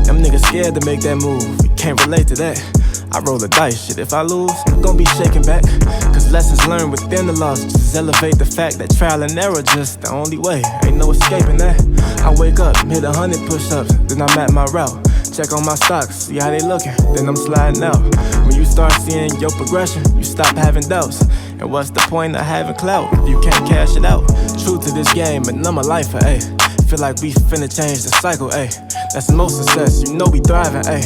Them niggas scared to make that move, can't relate to that. I roll the dice, shit, if I lose, I'm gon' be shaking back. Cause lessons learned within the loss just elevate the fact that trial and error just the only way, ain't no escaping that. I wake up, hit 100 push-ups, then I'm at my route. Check on my stocks, see how they looking, then I'm sliding out. When you start seeing your progression, you stop having doubts. And what's the point of having clout if you can't cash it out? True to this game, and I'm a lifer, ayy. Feel like we finna change the cycle, ayy. That's the most success, you know we thriving, ayy.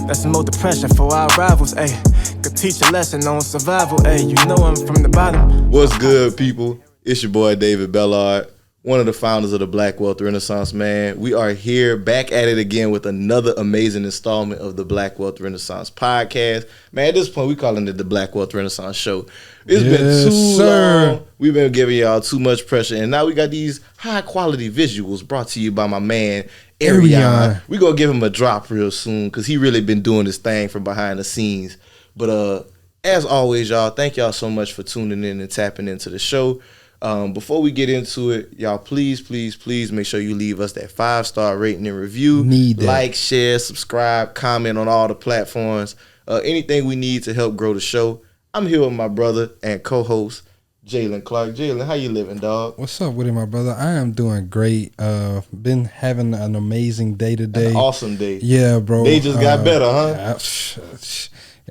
That's the most depression for our rivals, ayy. Could teach a lesson on survival, ayy. You know I'm from the bottom. What's good, people? It's your boy David Bellard, one of the founders of the Black Wealth Renaissance, man. We are here back at it again with another amazing installment of the Black Wealth Renaissance podcast. Man, at this point, we calling it the Black Wealth Renaissance show. It's been too long. We've been giving y'all too much pressure, and now we got these high-quality visuals brought to you by my man, Arion. We're going to give him a drop real soon because he really been doing this thing from behind the scenes. But as always, y'all, thank y'all so much for tuning in and tapping into the show. Before we get into it, y'all, please make sure you leave us that 5-star rating and review. Like, share, subscribe, comment on all the platforms. Anything we need to help grow the show. I'm here with my brother and co-host, Jalen Clark. Jalen, how you living, dog? What's up with it, my brother? I am doing great. Been having an amazing day today. An awesome day. Yeah, bro. They just got better, huh?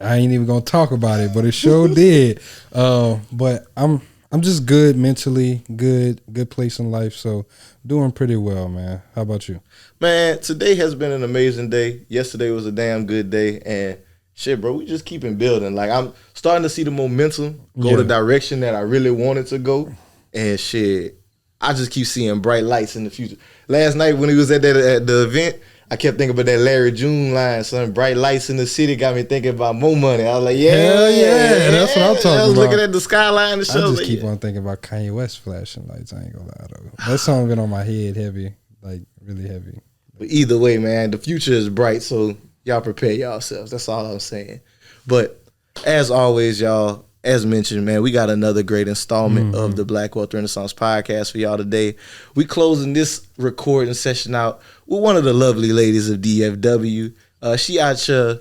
I ain't even gonna talk about it, but it sure did. But I'm just good mentally, good place in life. So doing pretty well, man. How about you? Man, today has been an amazing day. Yesterday was a damn good day, and shit, bro, we just keeping building. Like, I'm starting to see the momentum go the direction that I really wanted to go, and shit, I just keep seeing bright lights in the future. Last night when he was at the event, I kept thinking about that Larry June line, son. Bright lights in the city got me thinking about more money. I was like, yeah, that's what I'm talking about. I was looking at the skyline and shit. I just keep on thinking about Kanye West flashing lights. I ain't gonna lie though. That song been on my head heavy, like really heavy. But either way, man, the future is bright, so y'all prepare yourselves. That's all I'm saying. But as always, y'all, as mentioned, man, we got another great installment of the Black Wealth Renaissance podcast for y'all today. We closing this recording session out with one of the lovely ladies of DFW. She out here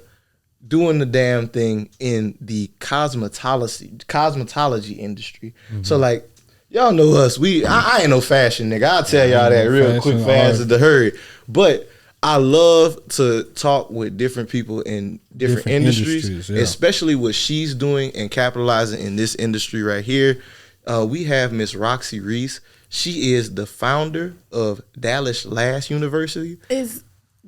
doing the damn thing in the cosmetology industry. So, like, y'all know us. I ain't no fashion nigga. I'll tell y'all that real quick, fast as the hurry. But I love to talk with different people in different industries, especially what she's doing and capitalizing in this industry right here. We have Miss Roxie Reese. She is the founder of Dallas Lash University. Is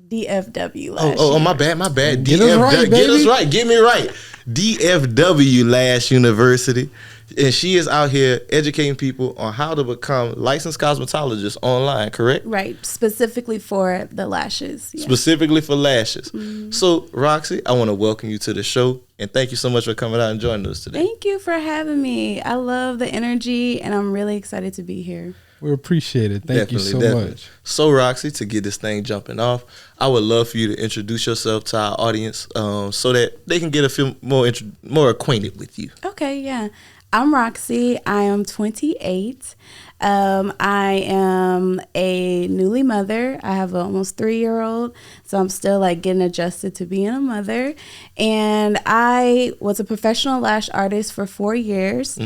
DFW Lash. Oh, my bad. Get us right, baby. Get us right. Get me right. DFW Lash University. And she is out here educating people on how to become licensed cosmetologists online, correct? Right, specifically for the lashes. Yeah. Specifically for lashes. So, Roxie, I want to welcome you to the show, and thank you so much for coming out and joining us today. Thank you for having me. I love the energy, and I'm really excited to be here. We appreciate it. Thank you so much. So, Roxie, to get this thing jumping off, I would love for you to introduce yourself to our audience so that they can get a feel more acquainted with you. Okay, yeah. I'm Roxie. I am 28. I am a newly mother. I have an almost 3-year-old, so I'm still like getting adjusted to being a mother. And I was a professional lash artist for 4 years.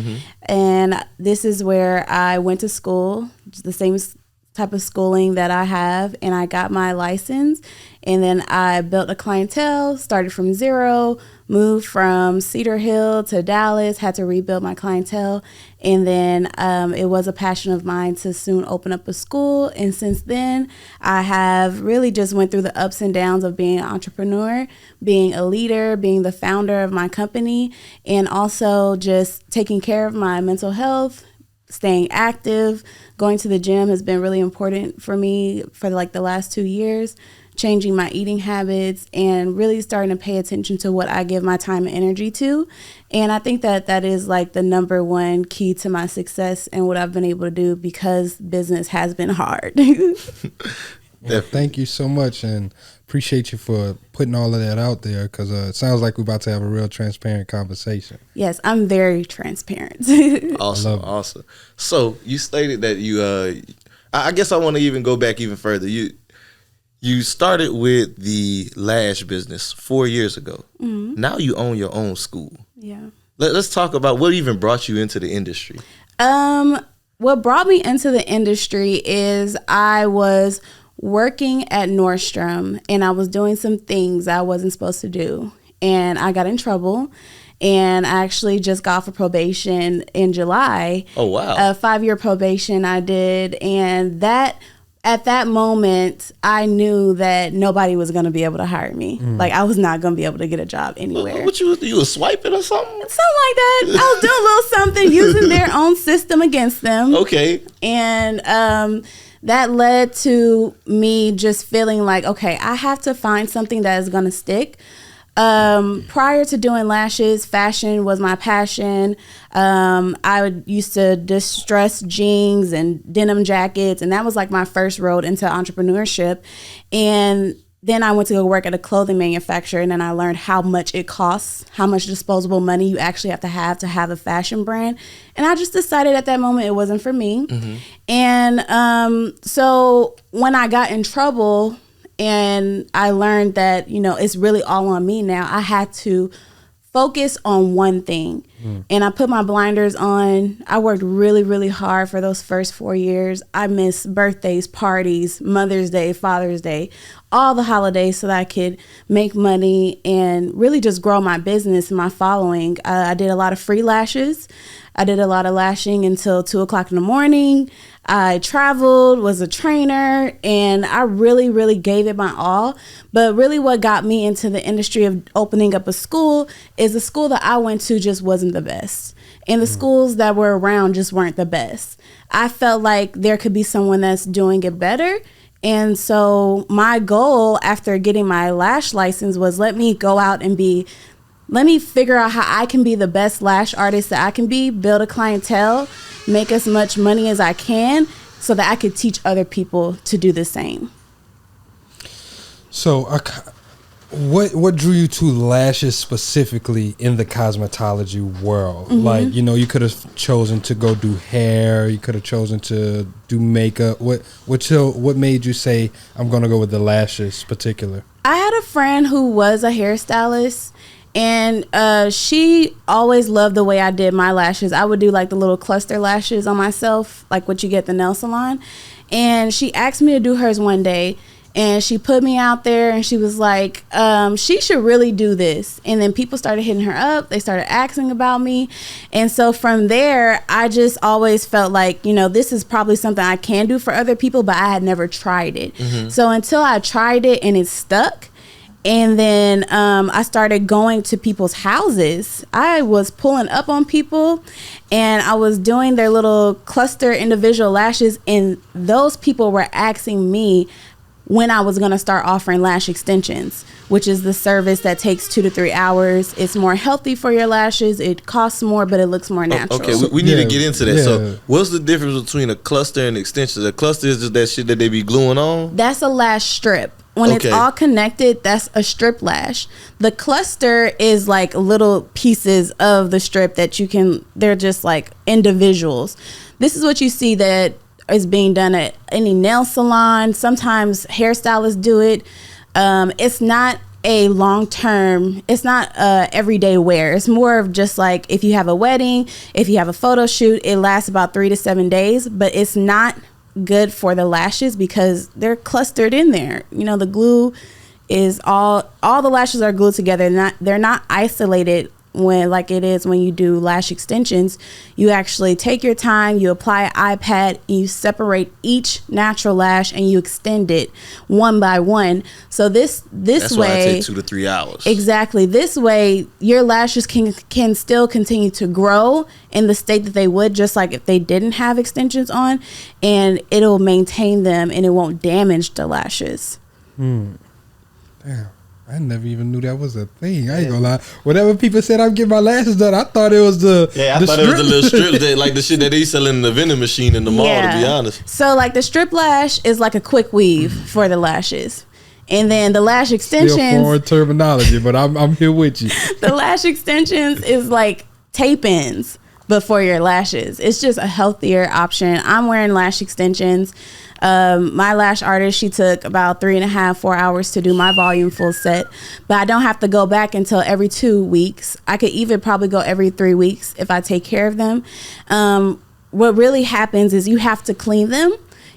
And this is where I went to school, the same type of schooling that I have, and I got my license. And then I built a clientele, started from zero, moved from Cedar Hill to Dallas, had to rebuild my clientele. And then it was a passion of mine to soon open up a school. And since then, I have really just went through the ups and downs of being an entrepreneur, being a leader, being the founder of my company, and also just taking care of my mental health, staying active. Going to the gym has been really important for me for like the last 2 years, changing my eating habits and really starting to pay attention to what I give my time and energy to. And I think that that is like the number one key to my success and what I've been able to do because business has been hard. Well, thank you so much, and appreciate you for putting all of that out there, because it sounds like we're about to have a real transparent conversation. Yes, I'm very transparent. Awesome. So you stated that you, I guess I want to even go back even further. You You started with the lash business 4 years ago. Mm-hmm. Now you own your own school. Yeah. Let's talk about what even brought you into the industry. What brought me into the industry is I was working at Nordstrom and I was doing some things I wasn't supposed to do. And I got in trouble. And I actually just got off of probation in July. Oh, wow. A 5-year probation I did. And that at that moment, I knew that nobody was going to be able to hire me. Like, I was not going to be able to get a job anywhere. What you was swiping or something? Something like that. I was doing a little something, using their own system against them. Okay. And that led to me just feeling like, okay, I have to find something that is going to stick. Prior to doing lashes, fashion was my passion. I used to distress jeans and denim jackets, and that was like my first road into entrepreneurship. And then I went to go work at a clothing manufacturer, and then I learned how much it costs, how much disposable money you actually have to have a fashion brand. And I just decided at that moment it wasn't for me. Mm-hmm. And so when I got in trouble, and I learned that, it's really all on me now. I had to focus on one thing. And I put my blinders on. I worked really, really hard for those first 4 years. I missed birthdays, parties, Mother's Day, Father's Day, all the holidays so that I could make money and really just grow my business and my following. I did a lot of free lashes. I did a lot of lashing until 2 o'clock in the morning. I traveled, was a trainer, and I really, really gave it my all. But really what got me into the industry of opening up a school is the school that I went to just wasn't the best. And the schools that were around just weren't the best. I felt like there could be someone that's doing it better. And so my goal after getting my lash license was let me go out and let me figure out how I can be the best lash artist that I can be, build a clientele, make as much money as I can so that I could teach other people to do the same. So what drew you to lashes specifically in the cosmetology world? Mm-hmm. Like, you could have chosen to go do hair. You could have chosen to do makeup. What made you say, I'm going to go with the lashes particular? I had a friend who was a hairstylist. And she always loved the way I did my lashes. I would do like the little cluster lashes on myself, like what you get at the nail salon. And she asked me to do hers one day. And she put me out there and she was like, she should really do this. And then people started hitting her up. They started asking about me. And so from there, I just always felt like, this is probably something I can do for other people, but I had never tried it. Mm-hmm. So until I tried it and it stuck, and then I started going to people's houses. I was pulling up on people and I was doing their little cluster individual lashes. And those people were asking me when I was going to start offering lash extensions, which is the service that takes 2 to 3 hours. It's more healthy for your lashes. It costs more, but it looks more natural. Okay, we need to get into that. Yeah. So what's the difference between a cluster and extensions? A cluster is just that shit that they be gluing on? That's a lash strip. When it's all connected, that's a strip lash. The cluster is like little pieces of the strip that they're just like individuals. This is what you see that is being done at any nail salon. Sometimes hairstylists do it. It's not a long-term, it's not everyday wear. It's more of just like if you have a wedding, if you have a photo shoot, it lasts about 3 to 7 days, but it's not good for the lashes because they're clustered in there. The glue is all the lashes are glued together. They're not isolated like it is when you do lash extensions. You actually take your time, you apply an iPad, you separate each natural lash and you extend it one by one. So that's why it takes 2 to 3 hours. Exactly. This way your lashes can still continue to grow in the state that they would, just like if they didn't have extensions on, and it'll maintain them and it won't damage the lashes. Damn. I never even knew that was a thing. I ain't gonna lie. Whenever people said I'm getting my lashes done, I thought it was I thought it was the little strip like the shit that they sell in the vending machine in the mall, to be honest. So like the strip lash is like a quick weave for the lashes. And then the lash extensions. Still foreign terminology, but I'm here with you. The lash extensions is like tape ins. but for your lashes. It's just a healthier option. I'm wearing lash extensions. My lash artist, she took about 3.5-4 hours to do my volume full set, but I don't have to go back until every 2 weeks. I could even probably go every 3 weeks if I take care of them. What really happens is you have to clean them.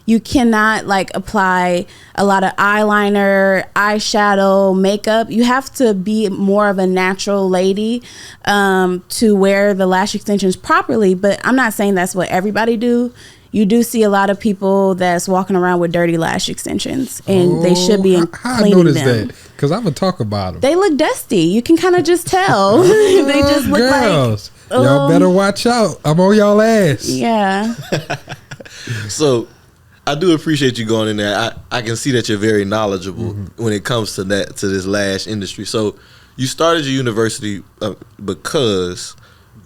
You cannot like apply a lot of eyeliner, eyeshadow, makeup. You have to be more of a natural lady to wear the lash extensions properly. But I'm not saying that's what everybody do. You do see a lot of people that's walking around with dirty lash extensions, and they should be cleaning I noticed them. that because I'm gonna talk about them. They look dusty. You can kind of just tell. They just look girls, y'all better watch out. I'm on y'all ass. Yeah. So I do appreciate you going in there. I can see that you're very knowledgeable when it comes to this lash industry. So you started your university because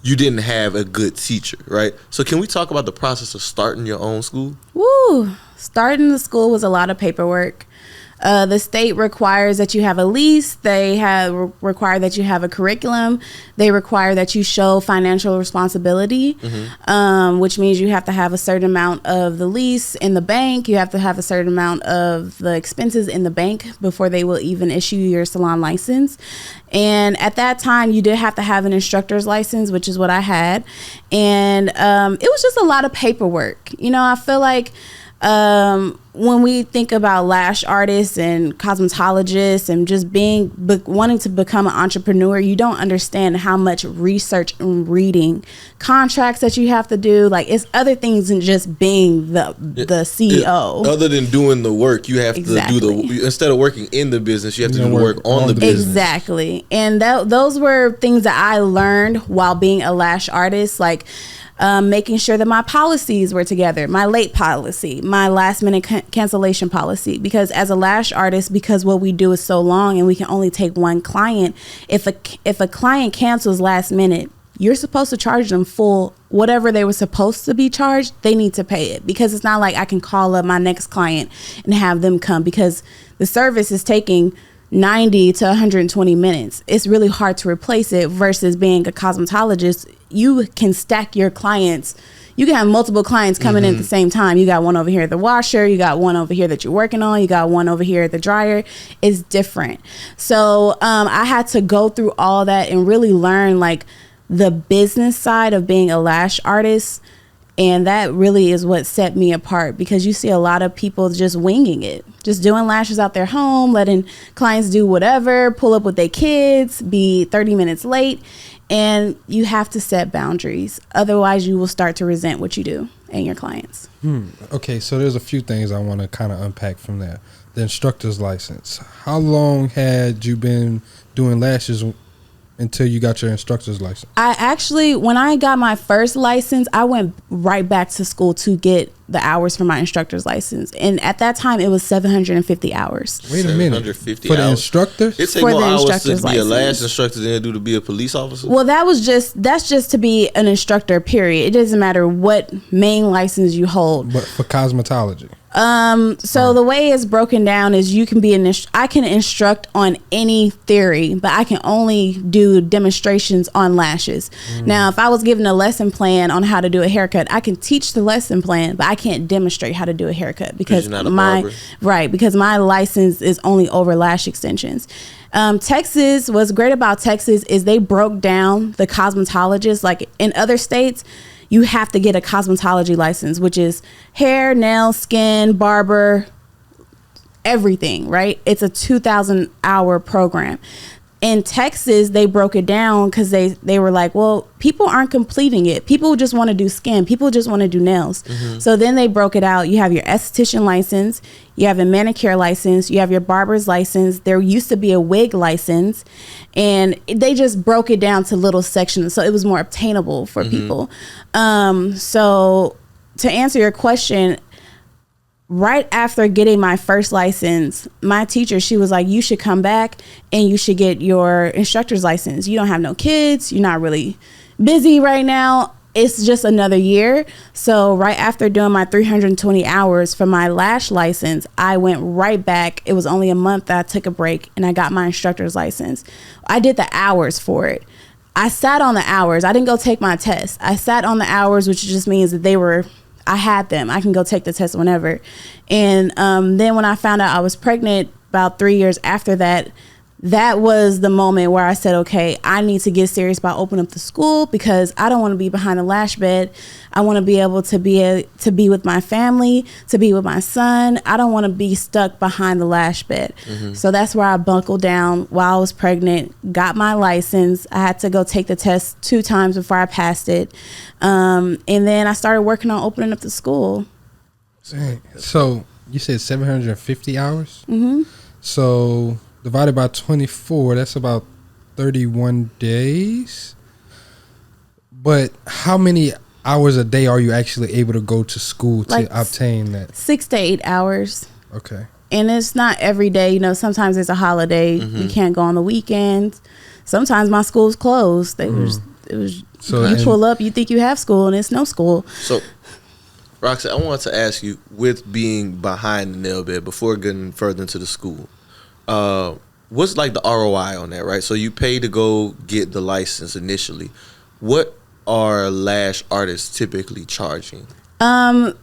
you didn't have a good teacher, right? So can we talk about the process of starting your own school? Woo! Starting the school was a lot of paperwork. The state requires that you have a lease. They require that you have a curriculum. They require that you show financial responsibility, which means you have to have a certain amount of the lease in the bank. You have to have a certain amount of the expenses in the bank before they will even issue your salon license. And at that time, you did have to have an instructor's license, which is what I had. And it was just a lot of paperwork. You know, I feel like when we think about lash artists and cosmetologists and just wanting to become an entrepreneur, you don't understand how much research and reading, contracts that you have to do. Like, it's other things than just being the CEO. Other than doing the work, you have to do instead of working in the business, you have to do the work on the business. Exactly. And those were things that I learned while being a lash artist, like making sure that my policies were together, my late policy, my last minute cancellation policy, because as a lash artist, because what we do is so long and we can only take one client, if a client cancels last minute, you're supposed to charge them full whatever they were supposed to be charged. They need to pay it, because it's not like I can call up my next client and have them come, because the service is taking 90 to 120 minutes. It's really hard to replace it versus being a cosmetologist. You can stack your clients. You can have multiple clients coming in at the same time. You got one over here at the washer. You got one over here that you're working on. You got one over here at the dryer. It's different. So I had to go through all that and really learn like the business side of being a lash artist. And that really is what set me apart, because you see a lot of people just winging it, just doing lashes out their home, letting clients do whatever, pull up with their kids, be 30 minutes late. And you have to set boundaries. Otherwise, you will start to resent what you do and your clients. Okay, so there's a few things I want to kind of unpack from there. The instructor's license. How long had you been doing lashes until you got your instructor's license? I actually, when I got my first license, I went right back to school to get the hours for my instructor's license. And at that time, it was 750 hours. Wait a minute. 750 for the hours? instructor? It takes For more the hours to instructor's be a lash license. instructor than it do to be a police officer? Well, that's just to be an instructor, period. It doesn't matter what main license you hold. But for cosmetology? So the way it's broken down is you can be I can instruct on any theory, but I can only do demonstrations on lashes. Now, if I was given a lesson plan on how to do a haircut, I can teach the lesson plan, but I can't demonstrate how to do a haircut because you're not a barber. because my license is only over lash extensions. Texas, what's great about Texas is they broke down the cosmetologists. Like in other states, you have to get a cosmetology license, which is hair, nails, skin, barber, everything, right? It's a 2,000-hour program. In Texas, they broke it down because they were like, well, people aren't completing it. People just want to do skin. People just want to do nails. So then they broke it out. You have your esthetician license. You have a manicure license. You have your barber's license. There used to be a wig license. And they just broke it down to little sections. So it was more obtainable for people. So to answer your question, right after getting my first license, my teacher, she was like, you should come back and you should get your instructor's license. You don't have no kids. You're not really busy right now. It's just another year. So right after doing my 320 hours for my lash license, I went right back. It was only a month that I took a break and I got my instructor's license. I did the hours for it. I sat on the hours. I didn't go take my test. I sat on the hours, which just means that I had them. I can go take the test whenever. And then when I found out I was pregnant about 3 years after that, that was the moment where I said, okay, I need to get serious about opening up the school, because I don't want to be behind the lash bed. I want to be able to be with my family, to be with my son. I don't want to be stuck behind the lash bed. So that's where I buckled down while I was pregnant, got my license. I had to go take the test 2 times before I passed it. And then I started working on opening up the school. So you said 750 hours? So divided by 24, that's about 31 days. But how many hours a day are you actually able to go to school to obtain that? 6 to 8 hours. Okay. And it's not every day. You know, sometimes it's a holiday. You can't go on the weekends. Sometimes my school's closed. It was so you pull up, you think you have school, and it's no school. So, Roxie, I wanted to ask you, with being behind the nail bed, before getting further into the school, what's like the ROI on that, right? So you pay to go get the license initially. What are lash artists typically charging?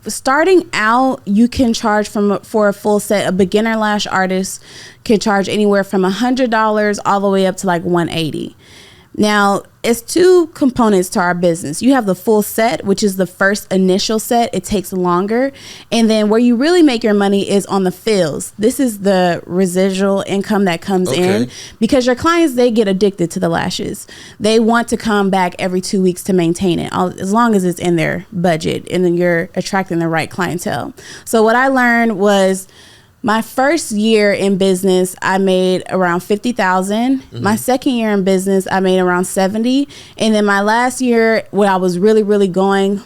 Starting out, you can charge for a full set. A beginner lash artist can charge anywhere from $100 all the way up to like $180. Now, it's 2 components to our business. You have the full set, which is the first initial set. It takes longer. And then where you really make your money is on the fills. This is the residual income that comes in, because your clients, they get addicted to the lashes. They want to come back every 2 weeks to maintain it, as long as it's in their budget and then you're attracting the right clientele. So what I learned was, my first year in business, I made around $50,000. My second year in business, I made around $70,000. And then my last year, when I was really, really going,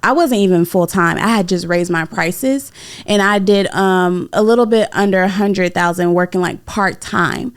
I wasn't even full time. I had just raised my prices, and I did a little bit under $100,000 working like part time.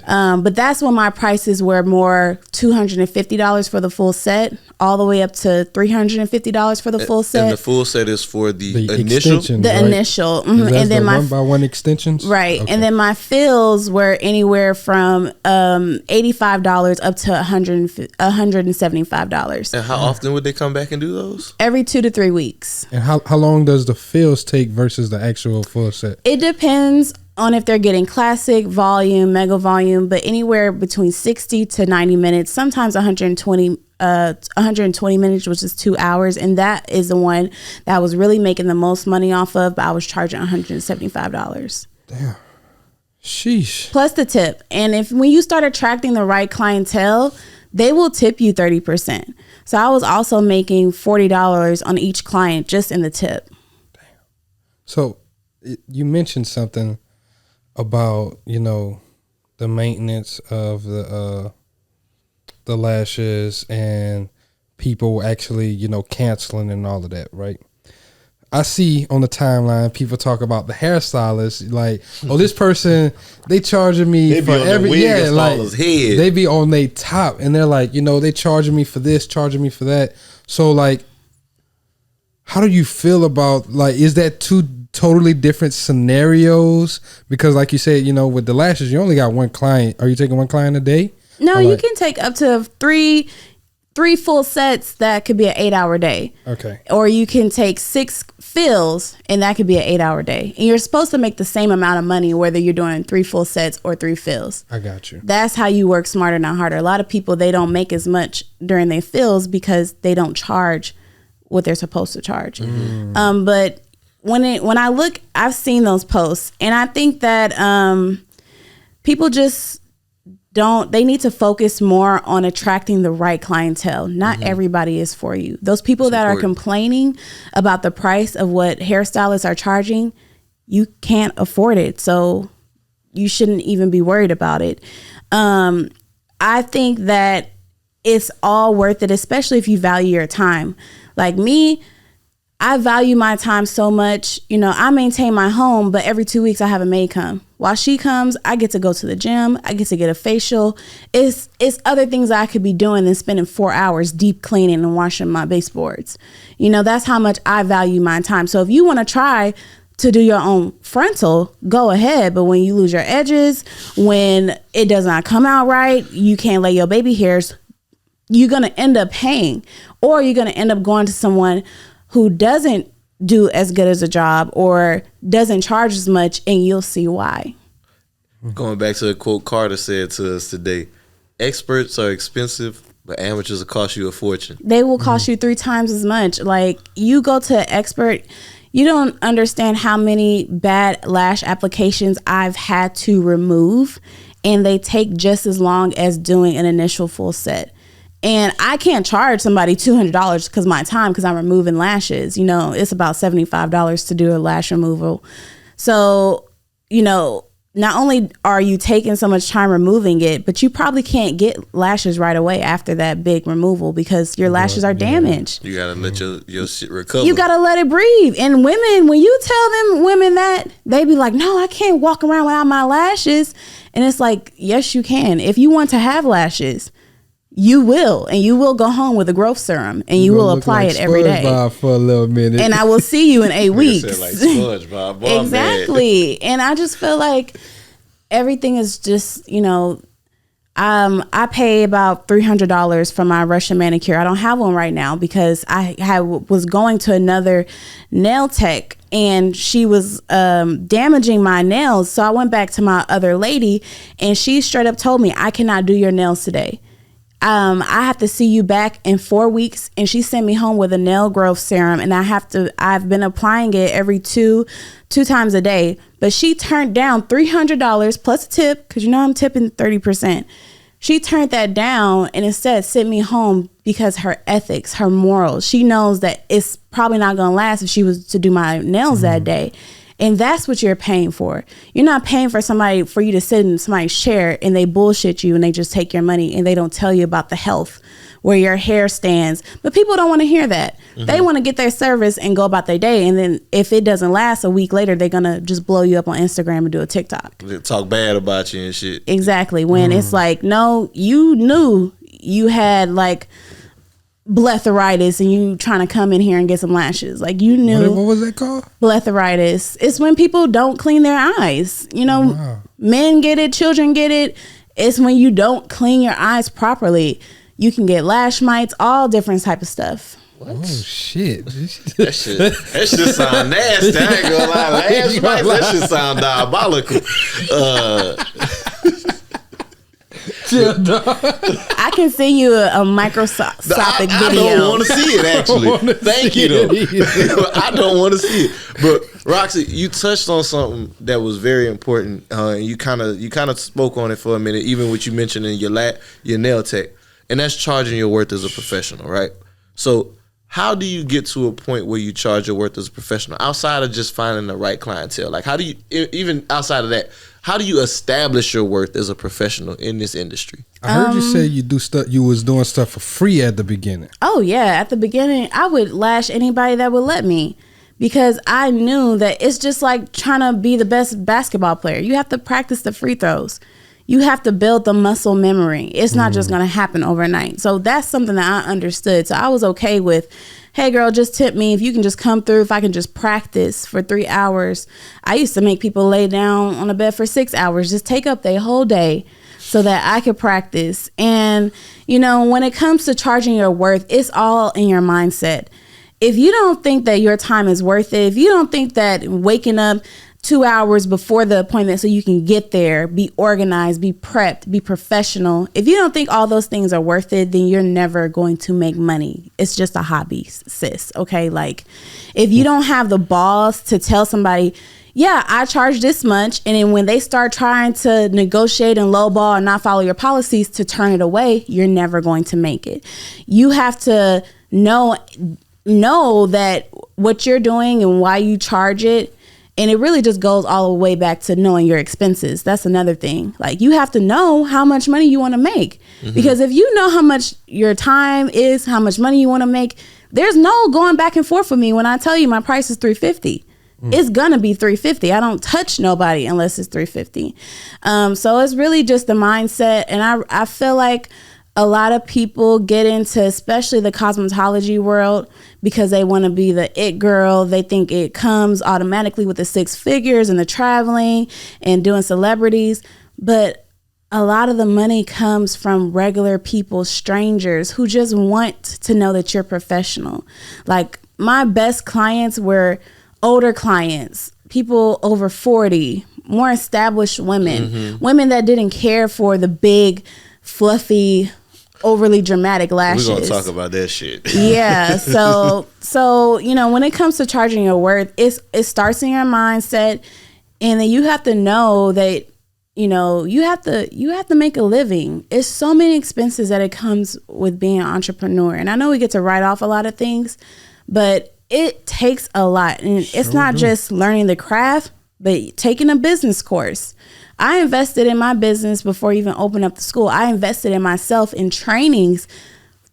But that's when my prices were more $250 for the full set, all the way up to $350 for the full set. And the full set is for the initial? The right? Initial. And then my 1x1 extensions? Right. Okay. And then my fills were anywhere from $85 up to $175. And how often would they come back and do those? Every 2 to 3 weeks. And how long does the fills take versus the actual full set? It depends on if they're getting classic, volume, mega volume, but anywhere between 60 to 90 minutes, sometimes 120 minutes, which is 2 hours. And that is the one that I was really making the most money off of, but I was charging $175. Damn. Sheesh. Plus the tip. And when you start attracting the right clientele, they will tip you 30%. So I was also making $40 on each client just in the tip. Damn. So you mentioned something about, the maintenance of the lashes and people actually, canceling and all of that, right? I see on the timeline people talk about the hairstylist, like, oh, this person, they charging me for every they be on their top, and they're like, they charging me for this, charging me for that. So like, how do you feel about, like, is that two totally different scenarios? Because like you said, with the lashes, you only got one client. Are you taking one client a day? No, you can take up to three full sets. That could be an 8-hour day. Okay. Or you can take 6 fills, and that could be an 8-hour day. And you're supposed to make the same amount of money whether you're doing 3 full sets or 3 fills. I got you. That's how you work smarter, not harder. A lot of people, they don't make as much during their fills because they don't charge what they're supposed to charge. But when I look, I've seen those posts, and I think that people just they need to focus more on attracting the right clientele. Not everybody is for you. Those people that are complaining about the price of what hairstylists are charging, you can't afford it. So you shouldn't even be worried about it. I think that it's all worth it, especially if you value your time. Like me, I value my time so much. I maintain my home, but every 2 weeks I have a maid come. While she comes, I get to go to the gym. I get to get a facial. It's other things I could be doing than spending 4 hours deep cleaning and washing my baseboards. That's how much I value my time. So if you want to try to do your own frontal, go ahead. But when you lose your edges, when it does not come out right, you can't lay your baby hairs, you're going to end up paying, or you're going to end up going to someone who doesn't do as good as a job or doesn't charge as much, and you'll see why. Going back to a quote Carter said to us today, experts are expensive, but amateurs will cost you a fortune. They will cost you 3 times as much. Like, you go to an expert, you don't understand how many bad lash applications I've had to remove, and they take just as long as doing an initial full set. And I can't charge somebody $200 because my time, because I'm removing lashes. You know, it's about $75 to do a lash removal. So, you know, not only are you taking so much time removing it, but you probably can't get lashes right away after that big removal because your lashes are damaged. You gotta let your shit recover. You gotta let it breathe. And women, when you tell them women that, they be like, no, I can't walk around without my lashes. And it's like, yes, you can. If you want to have lashes, you will, and you will go home with a growth serum, and you will apply it every day. For a little minute, and I will see you in 8 weeks. Like SpongeBob. Boy, exactly, and I just feel like everything is just, you know, I pay about $300 for my Russian manicure. I don't have one right now because I was going to another nail tech, and she was damaging my nails. So I went back to my other lady, and she straight up told me, I cannot do your nails today. I have to see you back in 4 weeks. And she sent me home with a nail growth serum, and I've been applying it every two times a day. But she turned down $300 plus a tip, because you know I'm tipping 30%. She turned that down and instead sent me home because her ethics, her morals. She knows that it's probably not going to last if she was to do my nails that day. And that's what you're paying for. You're not paying for you to sit in somebody's chair and they bullshit you and they just take your money and they don't tell you about the health, where your hair stands. But people don't want to hear that. They want to get their service and go about their day. And then if it doesn't last a week later, they're going to just blow you up on Instagram and do a TikTok. They talk bad about you and shit. Exactly. When it's like, no, you knew you had like blepharitis and you trying to come in here and get some lashes. Like, you knew. What was that called? Blepharitis. It's when people don't clean their eyes. You know, men get it, children get it. It's when you don't clean your eyes properly. You can get lash mites, all different type of stuff. What? Oh shit! that shit sound nasty. I ain't gonna lie. Lash mites, that shit sound diabolical. I can send you a microscopic video. I don't want to see it, actually. Thank you, though. I don't want to see it. But Roxie, you touched on something that was very important, and you kind of spoke on it for a minute, even what you mentioned in your nail tech, and that's charging your worth as a professional, right? So how do you get to a point where you charge your worth as a professional outside of just finding the right clientele? Like, how do you, even outside of that, how do you establish your worth as a professional in this industry? I heard you say you was doing stuff for free at the beginning. Oh yeah, at the beginning I would lash anybody that would let me, because I knew that it's just like trying to be the best basketball player. You have to practice the free throws. You have to build the muscle memory. It's not just going to happen overnight. So that's something that I understood. So I was okay with, hey girl, just tip me. If you can just come through, if I can just practice for 3 hours. I used to make people lay down on a bed for 6 hours, just take up their whole day so that I could practice. And, you know, when it comes to charging your worth, it's all in your mindset. If you don't think that your time is worth it, if you don't think that waking up 2 hours before the appointment so you can get there, be organized, be prepped, be professional. If you don't think all those things are worth it, then you're never going to make money. It's just a hobby, sis. Okay. Like, if you don't have the balls to tell somebody, yeah, I charge this much, and then when they start trying to negotiate and lowball and not follow your policies, to turn it away, you're never going to make it. You have to know that what you're doing and why you charge it. And it really just goes all the way back to knowing your expenses. That's another thing. Like, you have to know how much money you want to make. Because if you know how much your time is, how much money you want to make, there's no going back and forth with me when I tell you my price is $350. It's gonna be $350. I don't touch nobody unless it's $350. So it's really just the mindset. And I feel like a lot of people get into, especially the cosmetology world, because they want to be the it girl. They think it comes automatically with the 6 figures and the traveling and doing celebrities. But a lot of the money comes from regular people, strangers who just want to know that you're professional. Like my best clients were older clients, people over 40, more established women, women that didn't care for the big, fluffy, overly dramatic lashes. We're going to talk about that shit. Yeah. So, you know, when it comes to charging your worth, it starts in your mindset. And then you have to know that, you know, you have to make a living. It's so many expenses that it comes with being an entrepreneur. And I know we get to write off a lot of things, but it takes a lot. And it's not just learning the craft, but taking a business course. I invested in my business before even opening up the school. I invested in myself in trainings,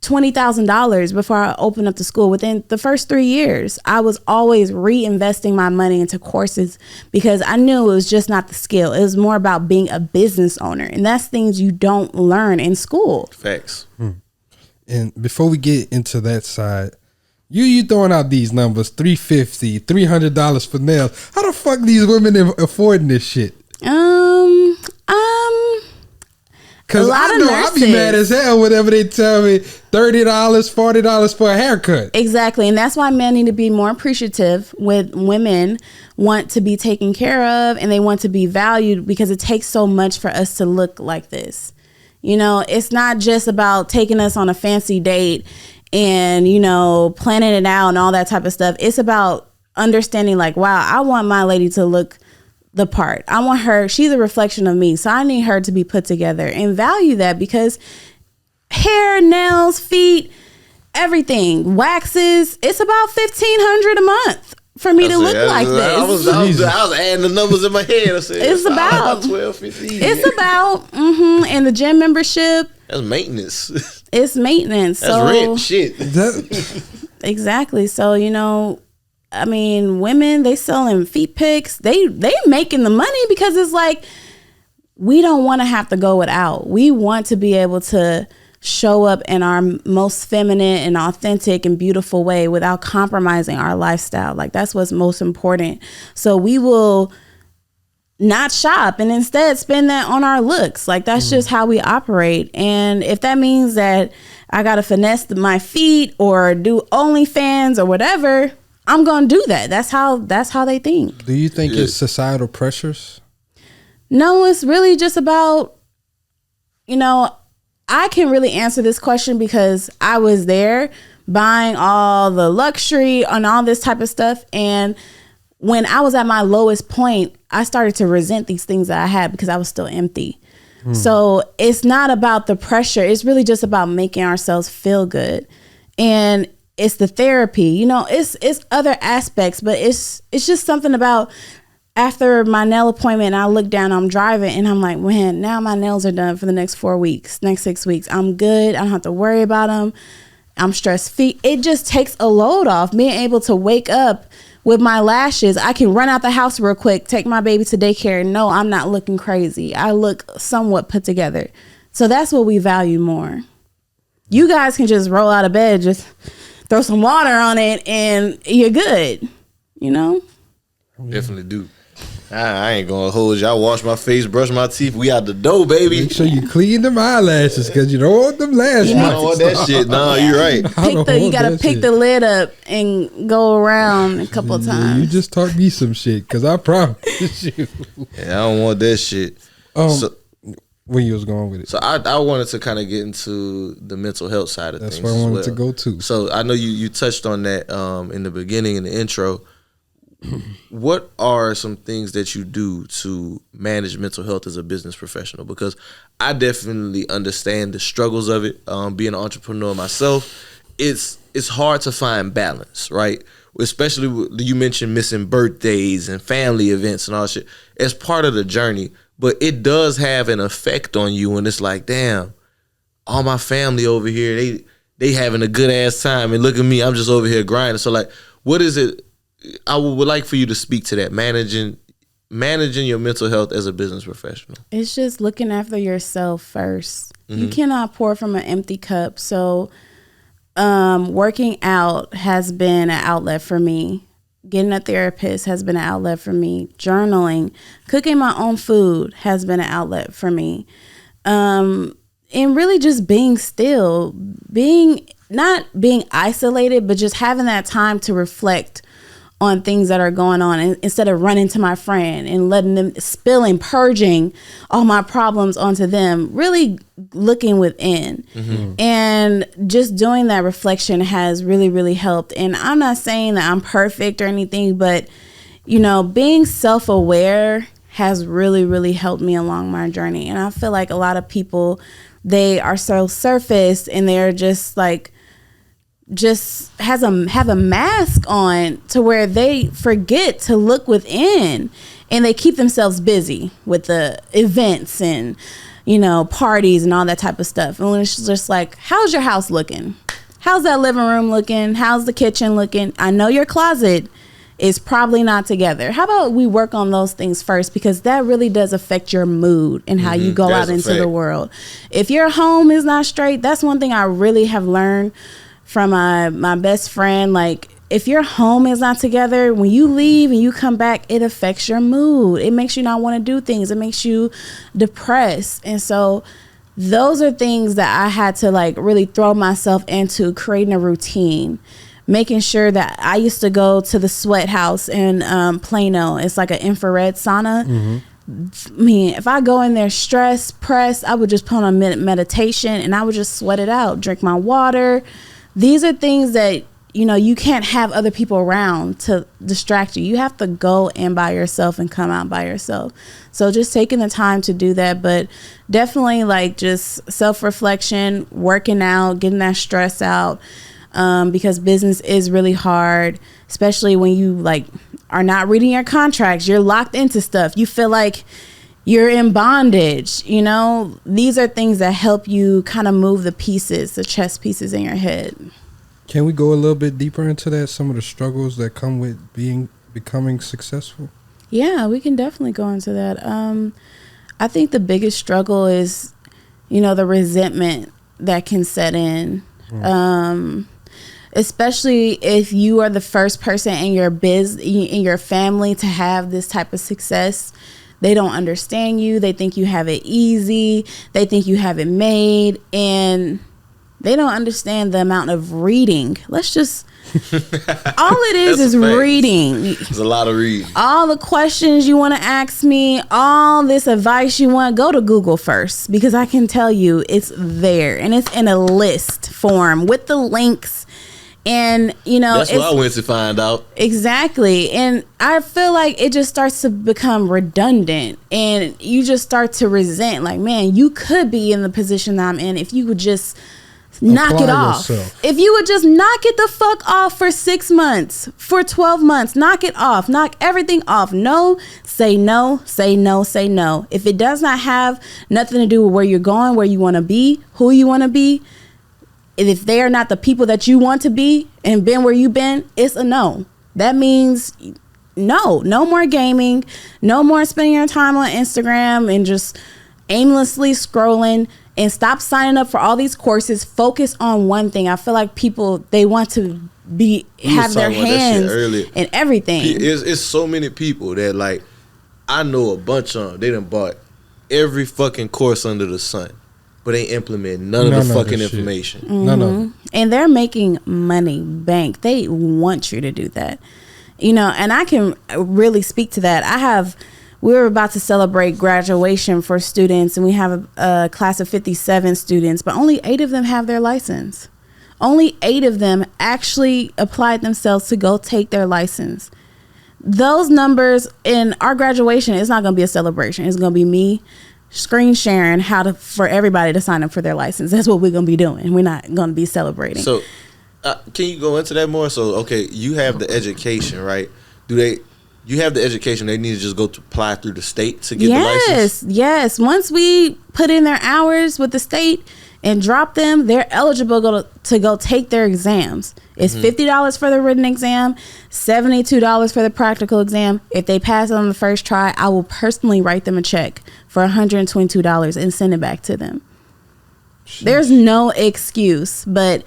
$20,000 before I opened up the school. Within the first 3 years, I was always reinvesting my money into courses because I knew it was just not the skill. It was more about being a business owner. And that's things you don't learn in school. Facts. And before we get into that side, you throwing out these numbers, $350, $300 for nails. How the fuck these women affording this shit? Cause I know I be mad as hell whenever they tell me $30, $40 for a haircut. Exactly. And that's why men need to be more appreciative with women want to be taken care of and they want to be valued because it takes so much for us to look like this. You know, it's not just about taking us on a fancy date and, you know, planning it out and all that type of stuff. It's about understanding like, wow, I want my lady to look the part. I want her, she's a reflection of me. So I need her to be put together and value that because hair, nails, feet, everything, waxes, it's about $1,500 a month for me to look like this. I was adding the numbers in my head. I said, it's about 12, 15. It's about, and the gym membership. That's maintenance. It's maintenance. That's rent shit. Exactly. So, you know, I mean, women, they selling feet pics. They making the money because it's like, we don't want to have to go without. We want to be able to show up in our most feminine and authentic and beautiful way without compromising our lifestyle. Like that's what's most important. So we will not shop and instead spend that on our looks. Like that's just how we operate. And if that means that I got to finesse my feet or do OnlyFans or whatever, I'm going to do that. That's how they think. Do you think it's societal pressures? No, it's really just about, you know, I can really answer this question because I was there buying all the luxury and all this type of stuff. And when I was at my lowest point, I started to resent these things that I had because I was still empty. So it's not about the pressure. It's really just about making ourselves feel good. And it's the therapy, you know, it's other aspects, but it's just something about after my nail appointment, I look down, I'm driving and I'm like, man, now my nails are done for the next 4 weeks, next 6 weeks. I'm good. I don't have to worry about them. I'm stress free. It just takes a load off. Being able to wake up with my lashes, I can run out the house real quick, take my baby to daycare. No, I'm not looking crazy. I look somewhat put together. So that's what we value more. You guys can just roll out of bed, just throw some water on it and you're good, you know? Definitely do. I ain't gonna hold you. I wash my face, brush my teeth. We out the door, baby. Make sure you clean them eyelashes because you don't want them lash I don't want that shit. No, you're right. You gotta pick the lid up and go around a couple of times. You just taught me some shit because I promise you. Yeah, I don't want that shit. Where you was going with it? So I wanted to kind of get into the mental health side of things. That's where I wanted to go to. So I know you touched on that in the beginning, in the intro. What are some things that you do to manage mental health as a business professional? Because I definitely understand the struggles of it. Being an entrepreneur myself, it's hard to find balance, right? Especially you mentioned missing birthdays and family events and all that shit. It's part of the journey, but it does have an effect on you. And it's like, damn, all my family over here, they having a good ass time, and look at me, I'm just over here grinding. So like, what is it? I would like for you to speak to that, managing your mental health as a business professional. It's just looking after yourself first. You cannot pour from an empty cup. So working out has been an outlet for me. Getting a therapist has been an outlet for me. Journaling, cooking my own food has been an outlet for me. And really just being still, not being isolated, but just having that time to reflect on things that are going on, and instead of running to my friend and letting them purging all my problems onto them, really looking within. And just doing that reflection has really, really helped. And I'm not saying that I'm perfect or anything, but being self-aware has really, really helped me along my journey. And I feel like a lot of people, they are so surface and they're just like, have a mask on to where they forget to look within, and they keep themselves busy with the events and parties and all that type of stuff. And when it's just like, how's your house looking? How's that living room looking? How's the kitchen looking? I know your closet is probably not together. How about we work on those things first, because that really does affect your mood and how you go out into the world. If your home is not straight, that's one thing I really have learned from my best friend. Like, if your home is not together, when you leave and you come back, it affects your mood. It makes you not want to do things. It makes you depressed. And so those are things that I had to like really throw myself into, creating a routine, making sure that I used to go to the sweat house in Plano. It's like an infrared sauna. I mean, if I go in there stressed, pressed, I would just put on meditation and I would just sweat it out, drink my water. These are things that, you can't have other people around to distract you. You have to go in by yourself and come out by yourself. So just taking the time to do that, but definitely like just self-reflection, working out, getting that stress out, because business is really hard, especially when you like are not reading your contracts. You're locked into stuff. You feel like you're in bondage. These are things that help you kind of move the pieces, the chess pieces in your head. Can we go a little bit deeper into that? Some of the struggles that come with becoming successful? Yeah, we can definitely go into that. I think the biggest struggle is, the resentment that can set in. Especially if you are the first person in your family to have this type of success. They don't understand you. They think you have it easy. They think you have it made, and they don't understand the amount of reading. All it is reading. There's a lot of reading. All the questions you want to ask me, all this advice you want, go to Google first, because I can tell you it's there, and it's in a list form with the links. And that's what I went to find out. Exactly. And I feel like it just starts to become redundant, and you just start to resent, like, man, you could be in the position that I'm in if you would just knock it off. If you would just knock it the fuck off for 6 months, for 12 months, knock it off, knock everything off. No, say no, say no, say no. If it does not have nothing to do with where you're going, where you want to be, who you want to be, if they are not the people that you want to be and been where you've been, it's a no. That means no more gaming, no more spending your time on Instagram and just aimlessly scrolling, and stop signing up for all these courses. Focus on one thing. I feel like people, they want to have their hands in everything. It's so many people that, like, I know a bunch of them, they done bought every fucking course under the sun, but they implement none of the fucking information. Mm-hmm. And they're making money bank. They want you to do that. And I can really speak to that. We're about to celebrate graduation for students, and we have a class of 57 students, but only 8 of them have their license. Only 8 of them actually applied themselves to go take their license. Those numbers in our graduation, it's not going to be a celebration. It's going to be me screen sharing for everybody to sign up for their license. That's what we're going to be doing. We're not going to be celebrating. So can you go into that more? So, okay, you have the education, right? You have the education, they need to just go to apply through the state to get the license? Yes. Once we put in their hours with the state and drop them, they're eligible to go take their exams. It's $50 for the written exam, $72 for the practical exam. If they pass it on the first try, I will personally write them a check for $122 and send it back to them. Sheesh. There's no excuse, but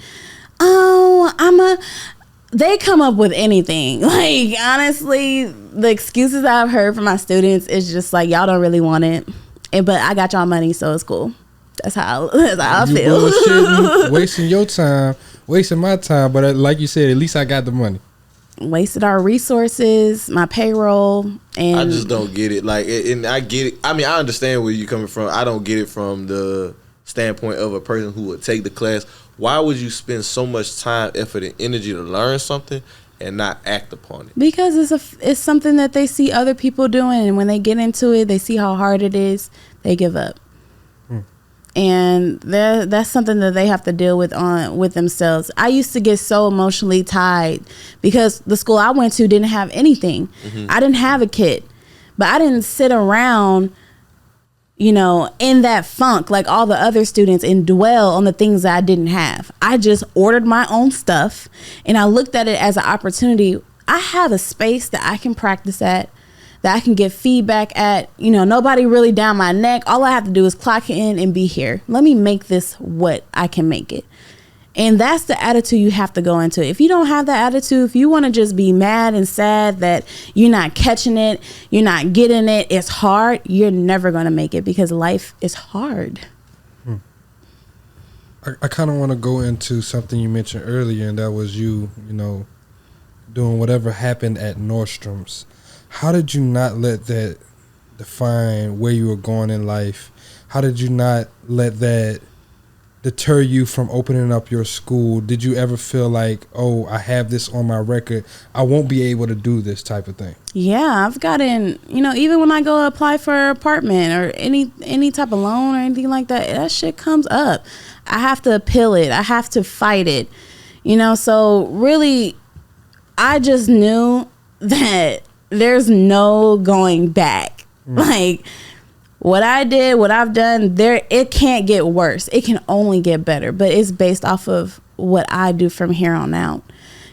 they come up with anything. Like, honestly, the excuses I've heard from my students is just like, y'all don't really want it, but I got y'all money, so it's cool. That's how I You feel. bullshitting, wasting your time, wasting my time. But like you said, at least I got the money. Wasted our resources, my payroll, and I just don't get it. Like, and I get it. I mean, I understand where you're coming from. I don't get it from the standpoint of a person who would take the class. Why would you spend so much time, effort, and energy to learn something and not act upon it? Because it's something that they see other people doing, and when they get into it, they see how hard it is, they give up. And that's something that they have to deal with themselves. I used to get so emotionally tied because the school I went to didn't have anything. I didn't have a kit, but I didn't sit around, you know, in that funk like all the other students and dwell on the things that I didn't have. I just ordered my own stuff, and I looked at it as an opportunity. I have a space that I can practice at, that I can get feedback at. You know, nobody really down my neck. All I have to do is clock in and be here. Let me make this what I can make it. And that's the attitude you have to go into. If you don't have that attitude, if you want to just be mad and sad that you're not catching it, you're not getting it, it's hard, you're never going to make it, because life is hard. I kind of want to go into something you mentioned earlier, and that was you know, doing whatever happened at Nordstrom's. How did you not let that define where you were going in life? How did you not let that deter you from opening up your school? Did you ever feel like, oh, I have this on my record, I won't be able to do this type of thing? Yeah, I've gotten, you know, even when I go apply for an apartment or any type of loan or anything like that, that shit comes up. I have to appeal it. I have to fight it. You know, so really, I just knew that there's no going back. Like, what I did, what I've done, it can't get worse. It can only get better. But it's based off of what I do from here on out.